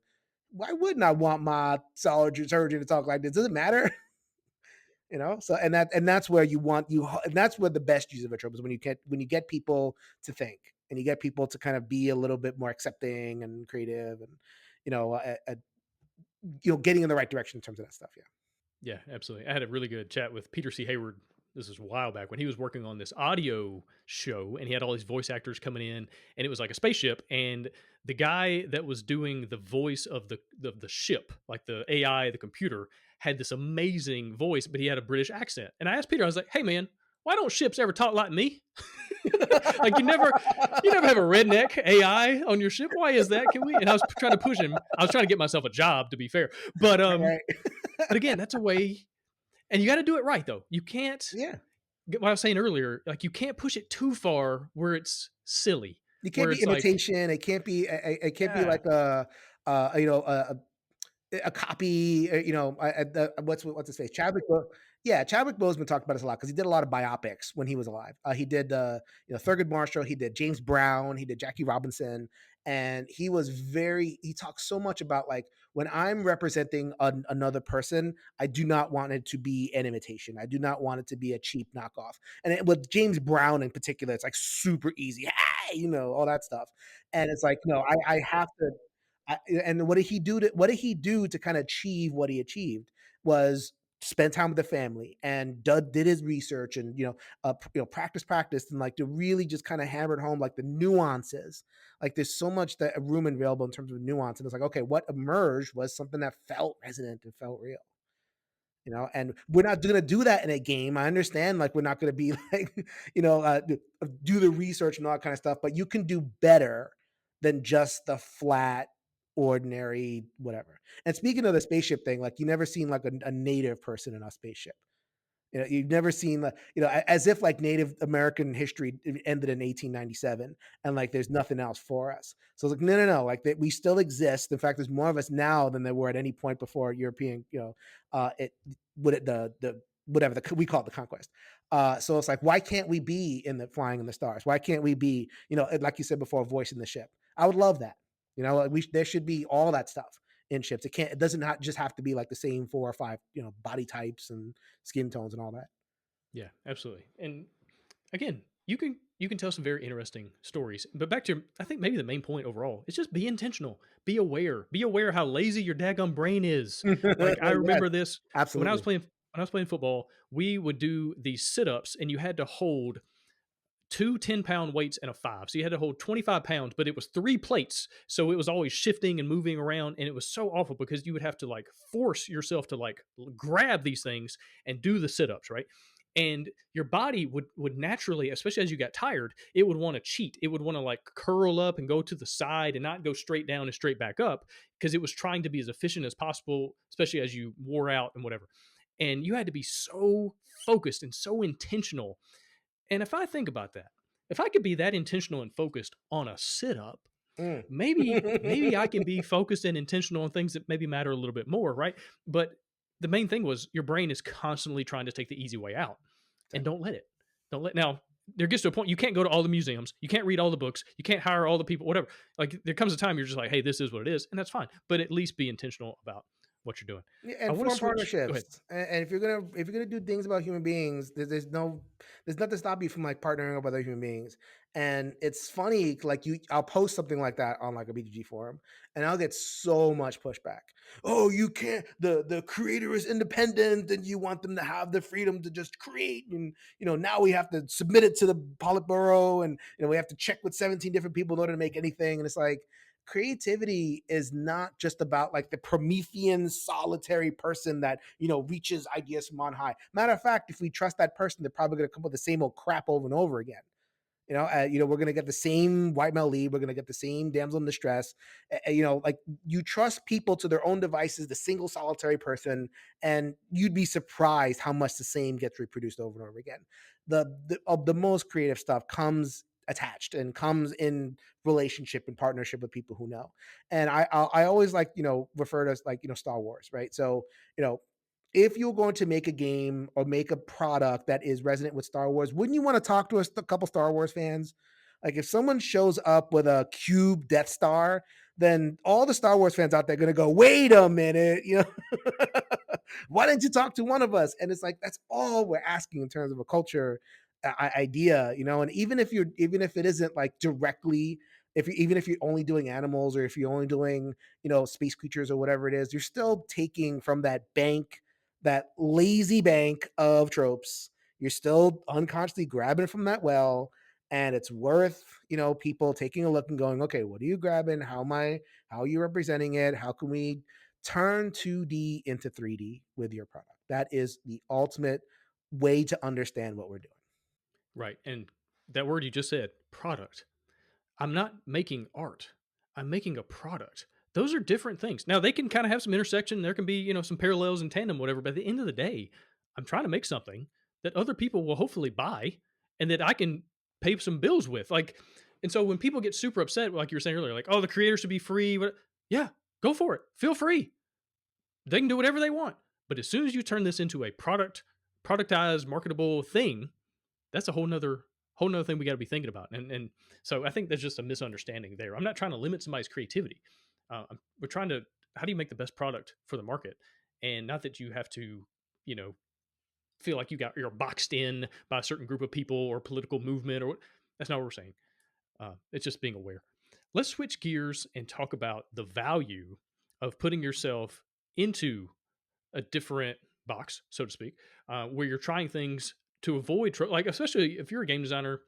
why wouldn't I want my surgeon to talk like this? Does it matter? So and that's where and that's where the best use of a trope is, when you get people to think and you get people to kind of be a little bit more accepting and creative, and getting in the right direction in terms of that stuff. Yeah. Yeah, absolutely. I had a really good chat with Peter C. Hayward. This is a while back when he was working on this audio show and he had all these voice actors coming in and it was like a spaceship and the guy that was doing the voice of the ship, like the AI, the computer, had this amazing voice, but he had a British accent. And I asked Peter, I was like, "Hey man, why don't ships ever talk like me?" Like you never have a redneck AI on your ship. Why is that? Can we? And I was trying to push him. I was trying to get myself a job, to be fair. But Right. but again, that's a way, and you got to do it right though. You can't Yeah. get what I was saying earlier. Like you can't push it too far where it's silly, You can't where be it's like, imitation. It can't be yeah, like a copy, what's his face? Yeah, Chadwick Boseman talked about this a lot because he did a lot of biopics when he was alive. He did, Thurgood Marshall, he did James Brown, he did Jackie Robinson, and he talks so much about like when I'm representing another person, I do not want it to be an imitation. I do not want it to be a cheap knockoff. And with James Brown in particular, it's like super easy, hey, all that stuff. And it's like, no, I have to. And what did he do to kind of achieve what he achieved was spend time with the family and did his research and practice and like to really just kind of hammer it home like the nuances. Like there's so much that room available in terms of nuance, and it's like okay, what emerged was something that felt resonant and felt real. And we're not gonna do that in a game. I understand, like, we're not gonna be like, do the research and all that kind of stuff, but you can do better than just the flat, ordinary, whatever. And speaking of the spaceship thing, like, you never seen like a native person in a spaceship. You've never seen the, as if like Native American history ended in 1897 and like there's nothing else for us. So it's like, no, no, no, like that we still exist. In fact, there's more of us now than there were at any point before European, it would it the whatever we call it the conquest. So it's like, why can't we be in the flying in the stars? Why can't we be, like you said before, voice in the ship? I would love that. Like there should be all that stuff in ships. It doesn't just have to be like the same four or five, body types and skin tones and all that. Yeah, absolutely. And again, you can tell some very interesting stories. But back to I think maybe the main point overall is just be intentional. Be aware. Be aware how lazy your daggum brain is. Like I Yes, remember this absolutely. when I was playing football, we would do these sit-ups and you had to hold two 10-pound weights and a five. So you had to hold 25 pounds, but it was three plates. So it was always shifting and moving around. And it was so awful because you would have to like force yourself to like grab these things and do the sit-ups, right? And your body would naturally, especially as you got tired, it would want to cheat. It would want to like curl up and go to the side and not go straight down and straight back up because it was trying to be as efficient as possible, especially as you wore out and whatever. And you had to be so focused and so intentional. And if I think about that, if I could be that intentional and focused on a sit up, Mm. maybe I can be focused and intentional on things that maybe matter a little bit more, right? But the main thing was your brain is constantly trying to take the easy way out, and don't let it. Don't let now. There gets to a point you can't go to all the museums, you can't read all the books, you can't hire all the people, whatever. Like there comes a time you're just like, hey, this is what it is, and that's fine. But at least be intentional about what you're doing. Yeah, I and want to form switch. Go ahead. partnerships. And if you're gonna do things about human beings, there's nothing to stop you from like partnering up with other human beings. And it's funny, like I'll post something like that on like a BGG forum, and I'll get so much pushback. Oh, you can't. The creator is independent, and you want them to have the freedom to just create. And now we have to submit it to the Politburo, and we have to check with 17 different people in order to make anything. And it's like creativity is not just about like the Promethean solitary person that reaches ideas from on high. Matter of fact, if we trust that person, they're probably going to come up with the same old crap over and over again. We're going to get the same white male lead. We're going to get the same damsel in distress. Like you trust people to their own devices, the single solitary person, and you'd be surprised how much the same gets reproduced over and over again. The most creative stuff comes attached and comes in relationship and partnership with people who know. And I always like refer to as like Star Wars, right? So if you're going to make a game or make a product that is resonant with Star Wars, wouldn't you want to talk to a couple Star Wars fans? Like if someone shows up with a cube Death Star, then all the Star Wars fans out there are going to go, wait a minute, why didn't you talk to one of us? And it's like, that's all we're asking in terms of a culture idea, and even if it isn't like directly, even if you're only doing animals or if you're only doing, space creatures or whatever it is, you're still taking from that bank, that lazy bank of tropes. You're still unconsciously grabbing from that well, and it's worth people taking a look and going, okay, what are you grabbing? How are you representing it? How can we turn 2D into 3D with your product? That is the ultimate way to understand what we're doing. Right. And that word you just said, product. I'm not making art. I'm making a product. Those are different things. Now they can kind of have some intersection. There can be, some parallels in tandem, whatever. But at the end of the day, I'm trying to make something that other people will hopefully buy and that I can pay some bills with. Like, and so when people get super upset, like you were saying earlier, like, oh, the creator should be free. Yeah, go for it. Feel free. They can do whatever they want. But as soon as you turn this into a productized, marketable thing, that's a whole nother thing we got to be thinking about. And so I think there's just a misunderstanding there. I'm not trying to limit somebody's creativity. We're trying to, how do you make the best product for the market, and not that you have to, you know, feel like you're boxed in by a certain group of people or political movement or that's not what we're saying. It's just being aware. Let's switch gears and talk about the value of putting yourself into a different box, so to speak, where you're trying things to avoid, like, especially if you're a game designer,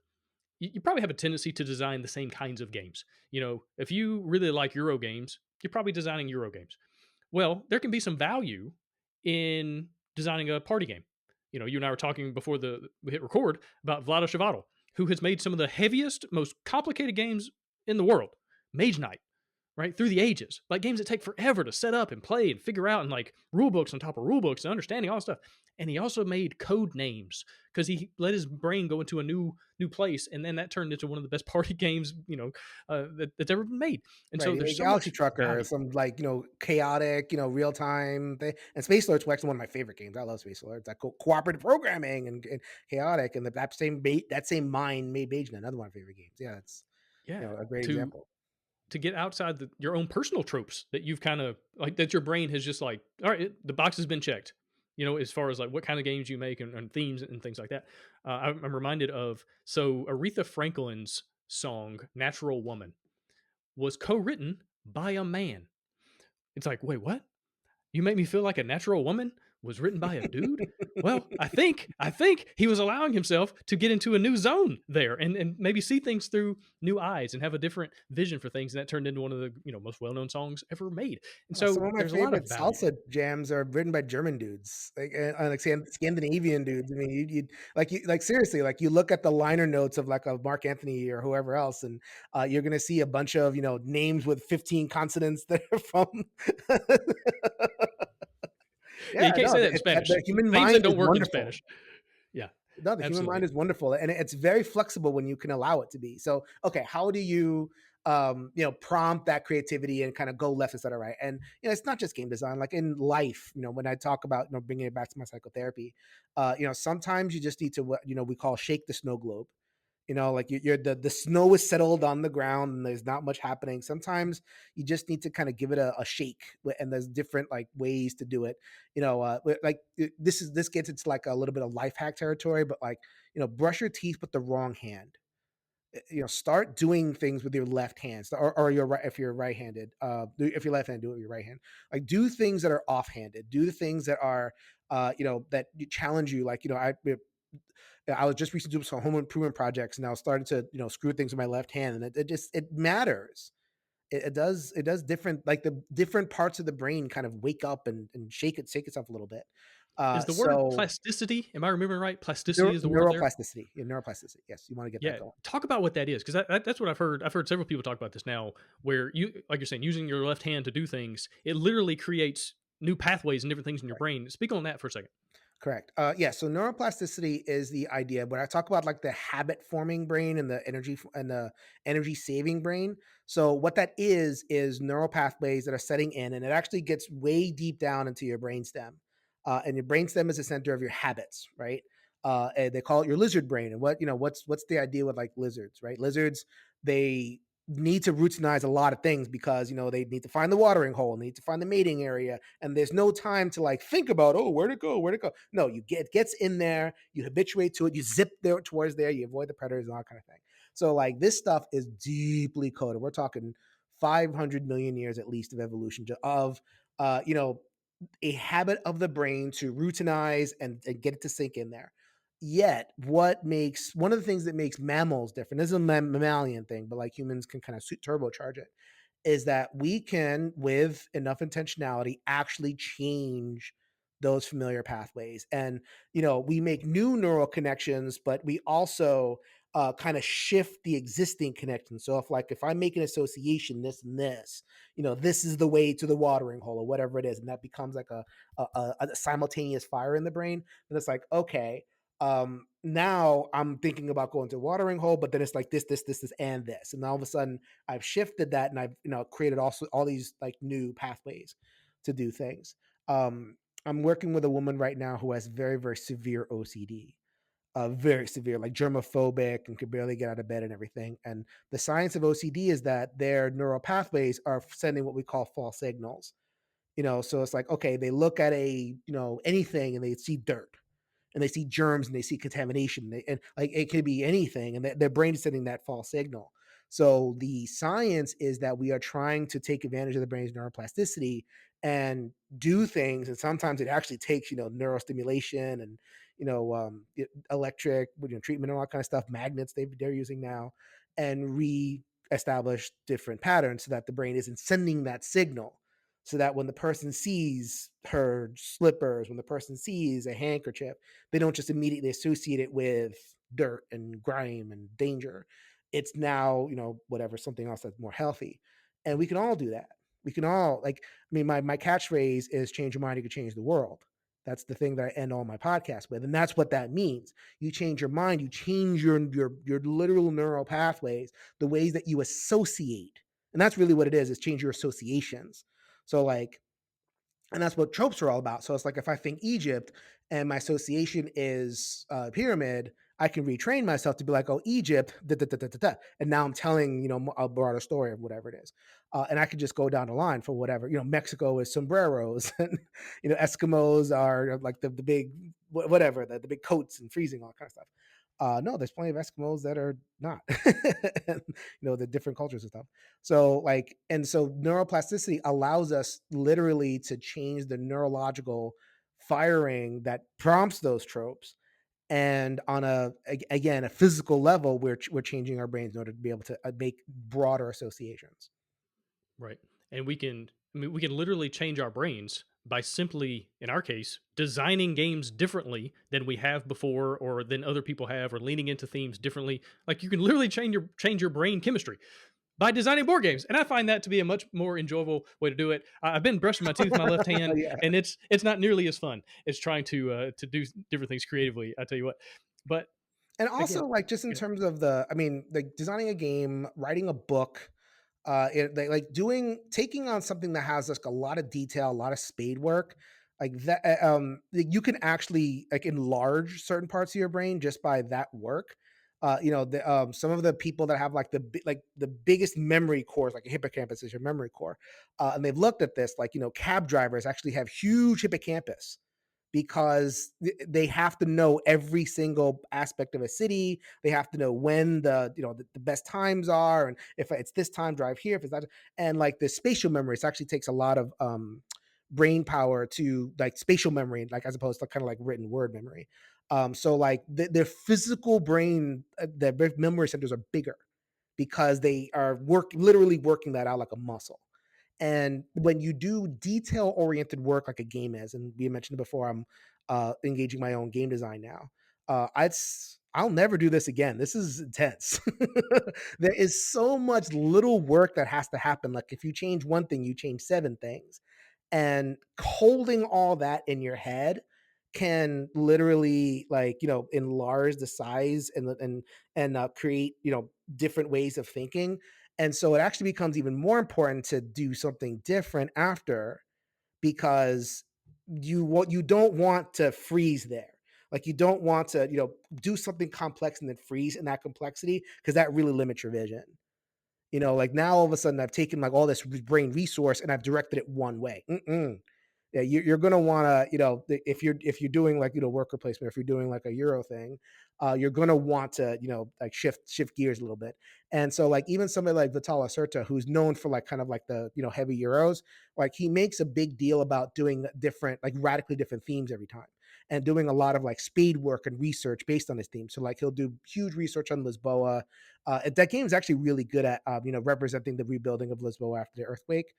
you probably have a tendency to design the same kinds of games. If you really like Euro games, you're probably designing Euro games. Well, there can be some value in designing a party game. You and I were talking before we hit record about Vlado Chvátil, who has made some of the heaviest, most complicated games in the world. Mage Knight. right? Through the ages, like games that take forever to set up and play and figure out, and like rule books on top of rule books and understanding all this stuff. And he also made code names because he let his brain go into a new place, and then that turned into one of the best party games, that's ever been made. And Right, so there's like so Galaxy much Trucker, value. some like, chaotic, real time thing, and Space Alert's actually one of my favorite games. I love Space Alert. That cooperative programming and chaotic, and that same mind made Bayesian, another one of my favorite games. Yeah, it's Yeah, a great to example. to get outside your own personal tropes that you've kind of like, that your brain has just like, all right, the box has been checked, as far as like what kind of games you make, and themes and things like that. I'm reminded of, so Aretha Franklin's song Natural Woman was co-written by a man. It's like, wait, what? You Make Me Feel Like a Natural Woman was written by a dude? Well, I think he was allowing himself to get into a new zone there, and maybe see things through new eyes and have a different vision for things, and that turned into one of the, most well-known songs ever made. And Some so of my there's a lot of favorite value. salsa jams are written by German dudes, like Scandinavian dudes. I mean, you seriously, like you look at the liner notes of like a Mark Anthony or whoever else, and you're gonna see a bunch of names with 15 consonants that are from. Yeah, you Yeah, can't no, say that in Spanish. the human Names that mind is don't work in wonderful. Spanish. Yeah, No, the human mind absolutely. is wonderful, and it's very flexible when you can allow it to be. So, okay, how do you, prompt that creativity and kind of go left instead of right? And it's not just game design. Like in life, when I talk about bringing it back to my psychotherapy, sometimes you just need to, what we call, shake the snow globe. Like you're the snow is settled on the ground and there's not much happening. Sometimes you just need to kind of give it a shake, and there's different like ways to do it. This gets into like a little bit of life hack territory, but like brush your teeth with the wrong hand. Start doing things with your left hand, or your right if you're right-handed. If you're left-handed, do it with your right hand. Like do things that are off-handed. Do the things that are that challenge you. Like I was just recently doing some home improvement projects, and I was starting to screw things with my left hand, and it matters. It does different, like the different parts of the brain kind of wake up and shake itself a little bit. Is the word So plasticity? Am I remembering right? Plasticity is the word there? neuroplasticity, yeah, neuroplasticity. Yes, you want to get that Yeah, going. talk about what that is, because that's what I've heard. I've heard several people talk about this now, where you, like you're saying, using your left hand to do things, it literally creates new pathways and different things in your brain. Speak on that for a second. Correct. Yeah. So neuroplasticity is the idea. When I talk about like the habit forming brain and the energy saving brain. So what that is neural pathways that are setting in, and it actually gets way deep down into your brainstem. And your brainstem is the center of your habits, right? And they call it your lizard brain. And what's the idea with like lizards, right? Lizards, they need to routinize a lot of things because they need to find the watering hole, need to find the mating area, and there's no time to like think about, oh, where to go. No, it gets in there, you habituate to it, you zip there towards there, you avoid the predators and all that kind of thing. So like this stuff is deeply coded. We're talking 500 million years at least of evolution of uh you know a habit of the brain to routinize and get it to sink in there. Yet, what makes one of the things that makes mammals different, this is a mammalian thing, but like humans can kind of turbocharge it, is that we can, with enough intentionality, actually change those familiar pathways. And, we make new neural connections, but we also kind of shift the existing connections. So if I make an association, this and this, this is the way to the watering hole or whatever it is, and that becomes like a simultaneous fire in the brain, then it's like, okay, now I'm thinking about going to a watering hole, but then it's like this, and this. And all of a sudden I've shifted that and I've, created also all these like new pathways to do things. Um, I'm working with a woman right now who has very, very severe OCD, very severe, like germophobic, and could barely get out of bed and everything. And the science of OCD is that their neural pathways are sending what we call false signals. So it's like, okay, they look at anything and they see dirt and they see germs and they see contamination, and like it could be anything, and their brain is sending that false signal. So the science is that we are trying to take advantage of the brain's neuroplasticity and do things, and sometimes it actually takes neurostimulation and electric treatment and all that kind of stuff, magnets they're using now, and re-establish different patterns so that the brain isn't sending that signal, so that when the person sees her slippers, when the person sees a handkerchief, they don't just immediately associate it with dirt and grime and danger. It's now, whatever, something else that's more healthy. And we can all do that. We can all like, I mean, my catchphrase is change your mind, you can change the world. That's the thing that I end all my podcasts with. And that's what that means. You change your mind, you change your literal neural pathways, the ways that you associate. And that's really what it is change your associations. So like, and that's what tropes are all about. So it's like if I think Egypt and my association is pyramid, I can retrain myself to be like, oh, Egypt, da, da, da, da, da, da. And now I'm telling a broader story of whatever it is, and I could just go down the line for whatever. Mexico is sombreros, and Eskimos are like the big whatever the big coats and freezing all kind of stuff. No, there's plenty of Eskimos that are not, and, the different cultures and stuff. So like, and so neuroplasticity allows us literally to change the neurological firing that prompts those tropes. And on again, a physical level, we're changing our brains in order to be able to make broader associations. Right. And we can literally change our brains by simply, in our case, designing games differently than we have before or than other people have, or leaning into themes differently. Like you can literally change your brain chemistry by designing board games. And I find that to be a much more enjoyable way to do it. I've been brushing my teeth with my left hand, Yeah. and it's not nearly as fun as trying to do different things creatively. I tell you what. But And again, also, like, just in yeah, terms of I mean, like designing a game, writing a book, like taking on something that has like a lot of detail, a lot of spade work, like that. You can actually like enlarge certain parts of your brain just by that work. Some of the people that have like the biggest memory cores, like a hippocampus is your memory core, and they've looked at this. Like cab drivers actually have huge hippocampus because they have to know every single aspect of a city. They have to know when the best times are, and if it's this time, drive here. If it's that, and like the spatial memory, it actually takes a lot of brain power to like spatial memory, like as opposed to kind of like written word memory. So like their physical brain, their memory centers are bigger because they are literally working that out like a muscle. And when you do detail oriented work like a game is, and we mentioned it before, I'm engaging my own game design now. I'll never do this again. This is intense. There is so much little work that has to happen. Like if you change one thing, you change seven things. And holding all that in your head can literally enlarge the size and create different ways of thinking. And so it actually becomes even more important to do something different after, because you don't want to freeze there. Like you don't want to do something complex and then freeze in that complexity, because that really limits your vision. Like now all of a sudden I've taken like all this brain resource and I've directed it one way. Mm-mm. Yeah, you're gonna want to, if you're doing like worker placement, if you're doing like a Euro thing, you're gonna want to like shift gears a little bit. And so like even somebody like Vital Acerta, who's known for like kind of like the heavy Euros, like he makes a big deal about doing different, like radically different themes every time, and doing a lot of like speed work and research based on his theme. So like he'll do huge research on Lisboa. That game is actually really good at representing the rebuilding of Lisboa after the earthquake,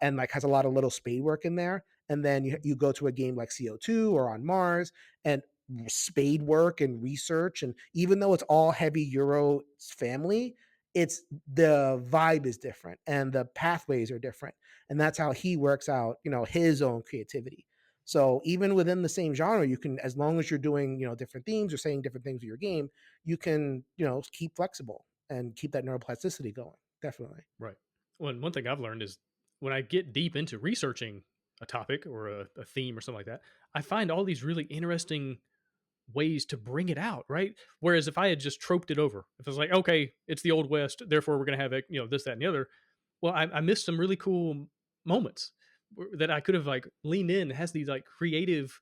and like has a lot of little spade work in there. And then you go to a game like CO2 or on Mars, and spade work and research. And even though it's all heavy Euro family, it's the vibe is different and the pathways are different. And that's how he works out, his own creativity. So even within the same genre, you can, as long as you're doing, different themes or saying different things with your game, you can, keep flexible and keep that neuroplasticity going. Definitely. right. Well, and one thing I've learned is when I get deep into researching a topic or a theme or something like that, I find all these really interesting ways to bring it out, right? Whereas if I had just troped it over, if it's like, okay, it's the old West, therefore we're going to have this, that, and the other. Well, I missed some really cool moments that I could have like leaned in. It has these like creative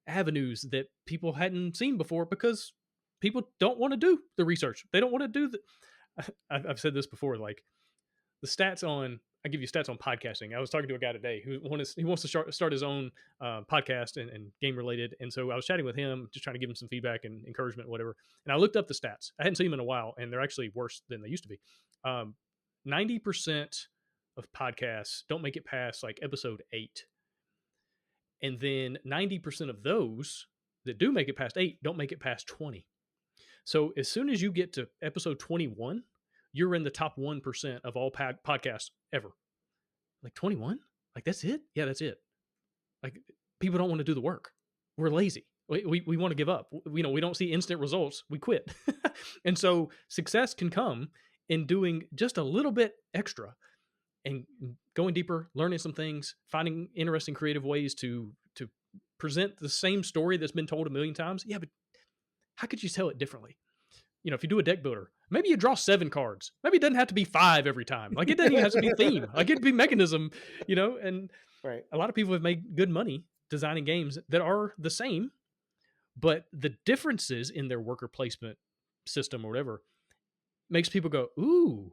avenues that people hadn't seen before because people don't want to do the research. They don't want to do the. I've said this before, like the stats on I give you stats on podcasting. I was talking to a guy today who wants to start his own podcast and game related, and so I was chatting with him, just trying to give him some feedback and encouragement, whatever. And I looked up the stats. I hadn't seen them in a while, and they're actually worse than they used to be. 90% of podcasts don't make it past like episode 8, and then 90% of those that do make it past 8 don't make it past 20. So as soon as you get to episode 21, you're in the top 1% of all podcasts ever. Like 21? Like that's it? Yeah, that's it. Like people don't want to do the work. We're lazy. We want to give up. We don't see instant results. We quit. And so success can come in doing just a little bit extra and going deeper, learning some things, finding interesting creative ways to present the same story that's been told a million times. Yeah, but how could you tell it differently? If you do a deck builder, maybe you draw 7 cards. Maybe it doesn't have to be 5 every time. Like it doesn't even have to be theme. Like it'd be mechanism, and Right. a lot of people have made good money designing games that are the same, but the differences in their worker placement system or whatever makes people go, ooh,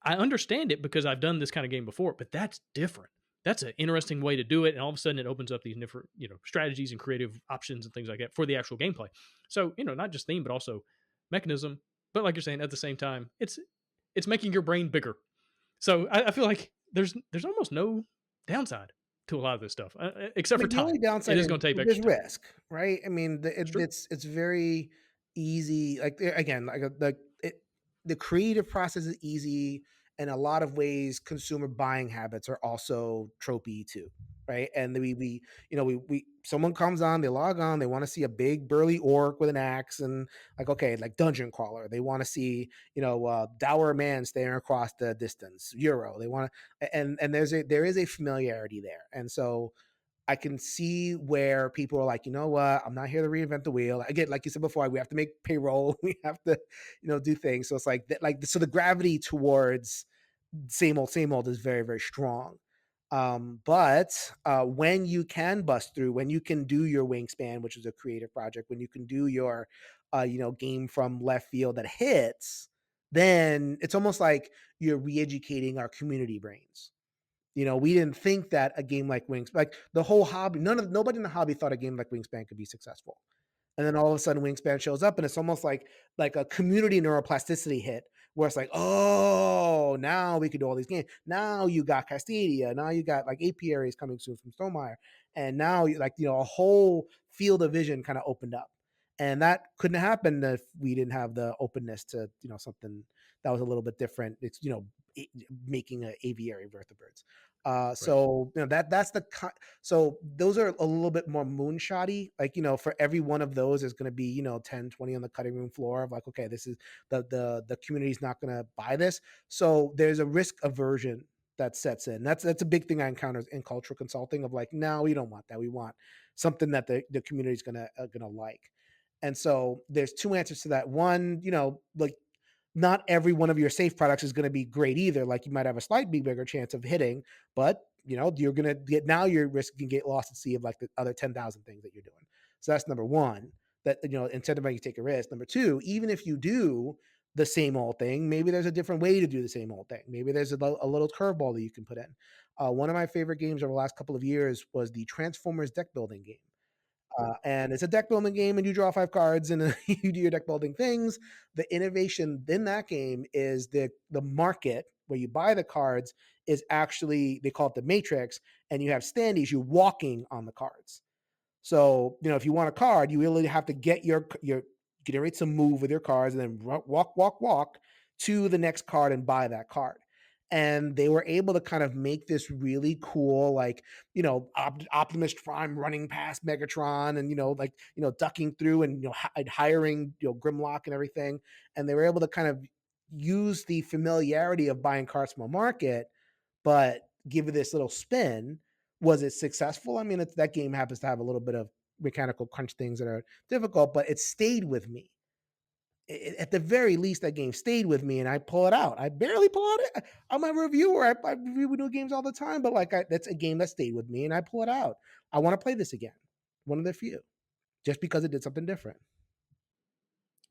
I understand it because I've done this kind of game before, but that's different. That's an interesting way to do it. And all of a sudden it opens up these different, strategies and creative options and things like that for the actual gameplay. So, not just theme, but also mechanism. But like you're saying, at the same time, it's making your brain bigger. So I feel like there's almost no downside to a lot of this stuff, I except for mean, the only time. It downside is is going to take there's extra time. risk, right? I mean, It's true. it's very easy. Like again, the creative process is easy. In a lot of ways, consumer buying habits are also tropey too, right? And we someone comes on, they log on, they want to see a big burly orc with an axe, and like okay, like dungeon crawler. They want to see dour man staring across the distance. Euro. They want to, and there is a familiarity there, and so I can see where people are like, you know what, I'm not here to reinvent the wheel. Again, like you said before, we have to make payroll, we have to, do things. So it's like that, so the gravity towards same old is very, very strong. But when you can bust through, when you can do your Wingspan, which is a creative project, when you can do your, game from left field that hits, then it's almost like you're re-educating our community brains. We didn't think that a game like Wings, like the whole hobby, nobody in the hobby thought a game like Wingspan could be successful. And then all of a sudden Wingspan shows up and it's almost like a community neuroplasticity hit where it's like, oh, now we could do all these games. Now you got Castadia. Now you got like apiaries coming soon from Stonemaier. And now a whole field of vision kind of opened up. And that couldn't happen if we didn't have the openness to, something that was a little bit different. It's, making an aviary vertebrates. Right. So that's so those are a little bit more moonshotty. Like, for every one of those is going to be, 10, 20 on the cutting room floor of like, okay, this is the community's not going to buy this. So there's a risk aversion that sets in. That's a big thing I encounter in cultural consulting of like, no, we don't want that. We want something that the community is gonna like. And so there's two answers to that. One, like not every one of your safe products is going to be great either. Like you might have a slightly bigger chance of hitting, but you're going to get, now your risk can get lost at sea of like the other 10,000 things that you're doing. So that's number one, that, instead of you take a risk. Number two, even if you do the same old thing, maybe there's a different way to do the same old thing. Maybe there's a little curveball that you can put in. One of my favorite games over the last couple of years was the Transformers deck building game. And it's a deck building game, and you draw 5 cards, and you do your deck building things. The innovation in that game is the market where you buy the cards is actually, they call it the matrix, and you have standees. You're walking on the cards. So if you want a card, you really have to get your generate some move with your cards, and then walk to the next card and buy that card. And they were able to kind of make this really cool, like Optimus Prime running past Megatron, and ducking through, and hiring Grimlock and everything. And they were able to kind of use the familiarity of buying cards from a market, but give it this little spin. Was it successful? I mean, that game happens to have a little bit of mechanical crunch things that are difficult, but it stayed with me. At the very least, that game stayed with me, and I pull it out. I barely pull out it. I'm a reviewer. I review new games all the time, but that's a game that stayed with me, and I pull it out. I want to play this again. One of the few, just because it did something different.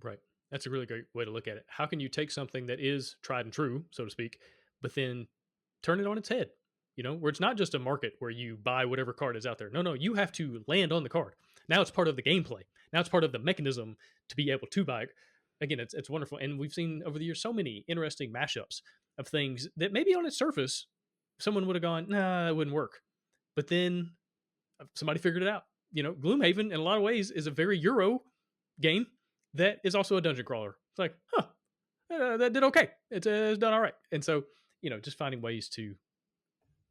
Right. That's a really great way to look at it. How can you take something that is tried and true, so to speak, but then turn it on its head? Where it's not just a market where you buy whatever card is out there. No, you have to land on the card. Now it's part of the gameplay. Now it's part of the mechanism to be able to buy it. Again, it's wonderful. And we've seen over the years so many interesting mashups of things that maybe on its surface, someone would have gone, nah, that wouldn't work. But then somebody figured it out. Gloomhaven, in a lot of ways, is a very Euro game that is also a dungeon crawler. It's like, huh, that did okay. It's done all right. And so, just finding ways to,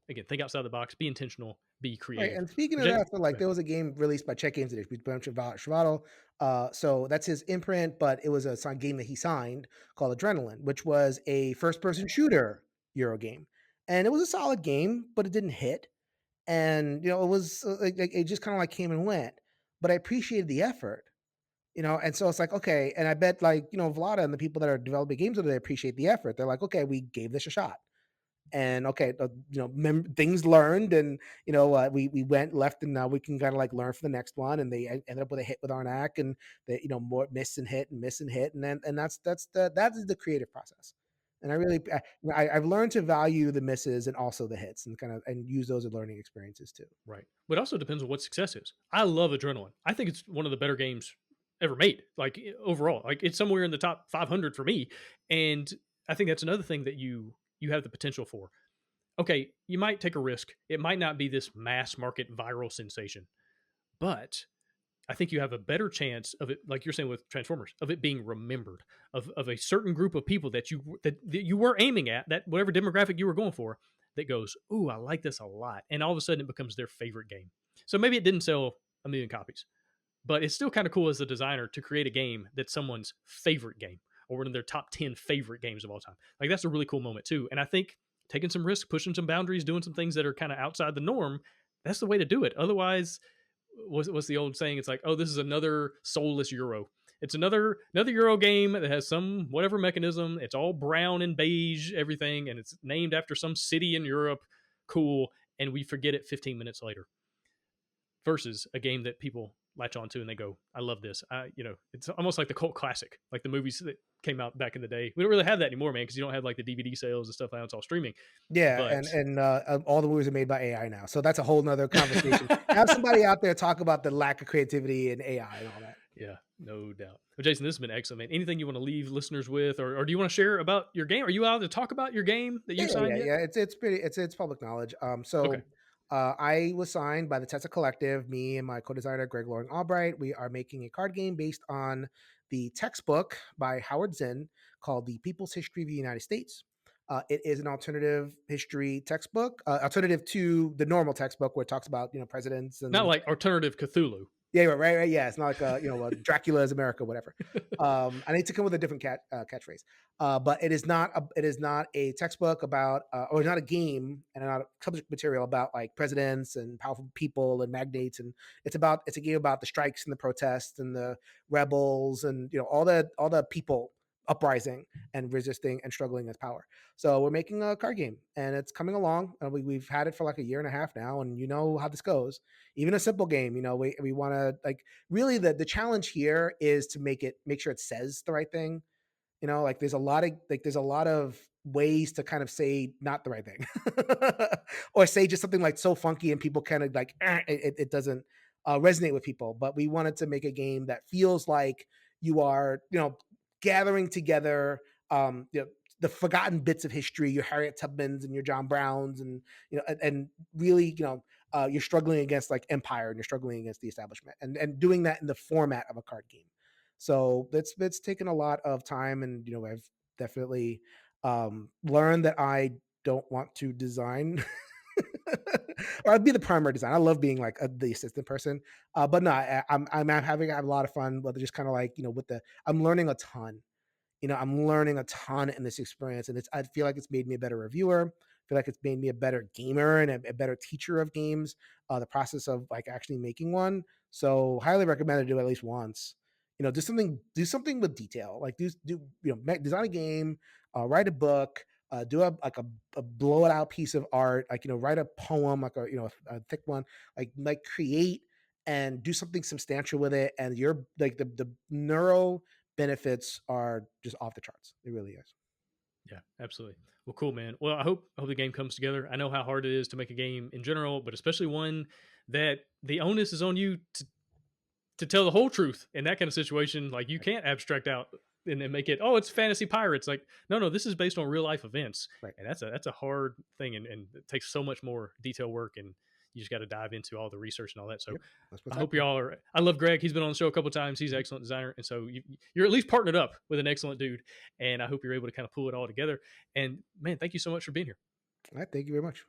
again, think outside the box, be intentional, be Right, creative. and speaking of Jay, that, so, like, go there ahead. was a game released by Czech Games Edition, Shvato, so that's his imprint, but it was a game that he signed called Adrenaline, which was a first-person shooter Euro game, and it was a solid game, but it didn't hit, and, it was, it just kinda, like, came and went, but I appreciated the effort, and so it's like, okay, and I bet, like, Vlada and the people that are developing games over there appreciate the effort. They're like, "Okay, we gave this a shot." And okay, things learned, and we went left, and now we can kind of like learn for the next one. And they ended up with a hit with Arnak, and they more miss and hit and miss and hit, and then and that is the creative process. And I really I've learned to value the misses and also the hits, and kind of and use those as learning experiences too. Right. But it also depends on what success is. I love Adrenaline. I think it's one of the better games ever made. Like overall, like it's somewhere in the top 500 for me. And I think that's another thing that you have the potential for. Okay, you might take a risk. It might not be this mass market viral sensation, but I think you have a better chance of it, like you're saying with Transformers, of it being remembered, of a certain group of people that you were aiming at, that whatever demographic you were going for, that goes, "Ooh, I like this a lot," and all of a sudden it becomes their favorite game. So maybe it didn't sell a million copies, but it's still kind of cool as a designer to create a game that's someone's favorite game or one of their top 10 favorite games of all time. Like that's a really cool moment too. And I think taking some risks, pushing some boundaries, doing some things that are kind of outside the norm, that's the way to do it. Otherwise, what's the old saying? It's like, oh, this is another soulless Euro. It's another Euro game that has some whatever mechanism. It's all brown and beige, everything, and it's named after some city in Europe. Cool, and we forget it 15 minutes later. Versus a game that people latch onto and they go, "I love this." It's almost like the cult classic, like the movies that came out back in the day. We don't really have that anymore, man, because you don't have like the DVD sales and stuff now. It's all streaming. Yeah, But all the movies are made by AI now, so that's a whole nother conversation. Have somebody out there talk about the lack of creativity in AI and all that. yeah, no doubt. Well, Jason, this has been excellent, man. Anything you want to leave listeners with, or do you want to share about your game? Are you allowed to talk about your game that Yeah, you've yeah, signed yeah, yet? yeah. It's public knowledge. Okay. I was signed by the Tesla Collective. Me and my co-designer Greg Loring Albright. We are making a card game based on the textbook by Howard Zinn called "The People's History of the United States." It is an alternative history textbook, alternative to the normal textbook where it talks about presidents Not and like alternative Cthulhu. yeah, right, right. Yeah, it's not like Dracula's America, whatever. I need to come with a different catchphrase. But it is not a textbook about or not a game and not a subject material about like presidents and powerful people and magnates, and it's a game about the strikes and the protests and the rebels and all the people uprising and resisting and struggling as power. So we're making a card game and it's coming along. We've had it for like a year and a half now, and you know how this goes. Even a simple game, we want to like really the challenge here is to make sure it says the right thing. Like there's a lot of ways to kind of say not the right thing, or say just something like so funky and people kind of like it doesn't resonate with people. But we wanted to make a game that feels like you are gathering together the forgotten bits of history, your Harriet Tubmans and your John Browns, and and really you're struggling against like empire and you're struggling against the establishment, and doing that in the format of a card game. So it's taken a lot of time, and I've definitely learned that I don't want to design. Or I'd be the primary designer. I love being like the assistant person, but no, I'm having a lot of fun. But just kind of like with the I'm learning a ton. I'm learning a ton in this experience, and I feel like it's made me a better reviewer. I feel like it's made me a better gamer and a better teacher of games. The process of like actually making one. So highly recommend to do it at least once. Do something with detail. Like design a game, write a book, do a blow it out piece of art. Like write a poem, like a thick one. Like create and do something substantial with it. And you're like the neuro benefits are just off the charts. It really is. Yeah, absolutely. Well, cool, man. Well, I hope the game comes together. I know how hard it is to make a game in general, but especially one that the onus is on you to tell the whole truth in that kind of situation. Like you Right. can't abstract out and make it, oh, it's fantasy pirates. Like, no, this is based on real life events. Right. And that's a hard thing, and it takes so much more detail work, and you just got to dive into all the research and all that. So Yep, that's I what's hope happening. y'all are. I love Greg. He's been on the show a couple of times. He's an Mhm. excellent designer, and so you're at least partnered up with an excellent dude. And I hope you're able to kind of pull it all together. And man, thank you so much for being here. All right, thank you very much.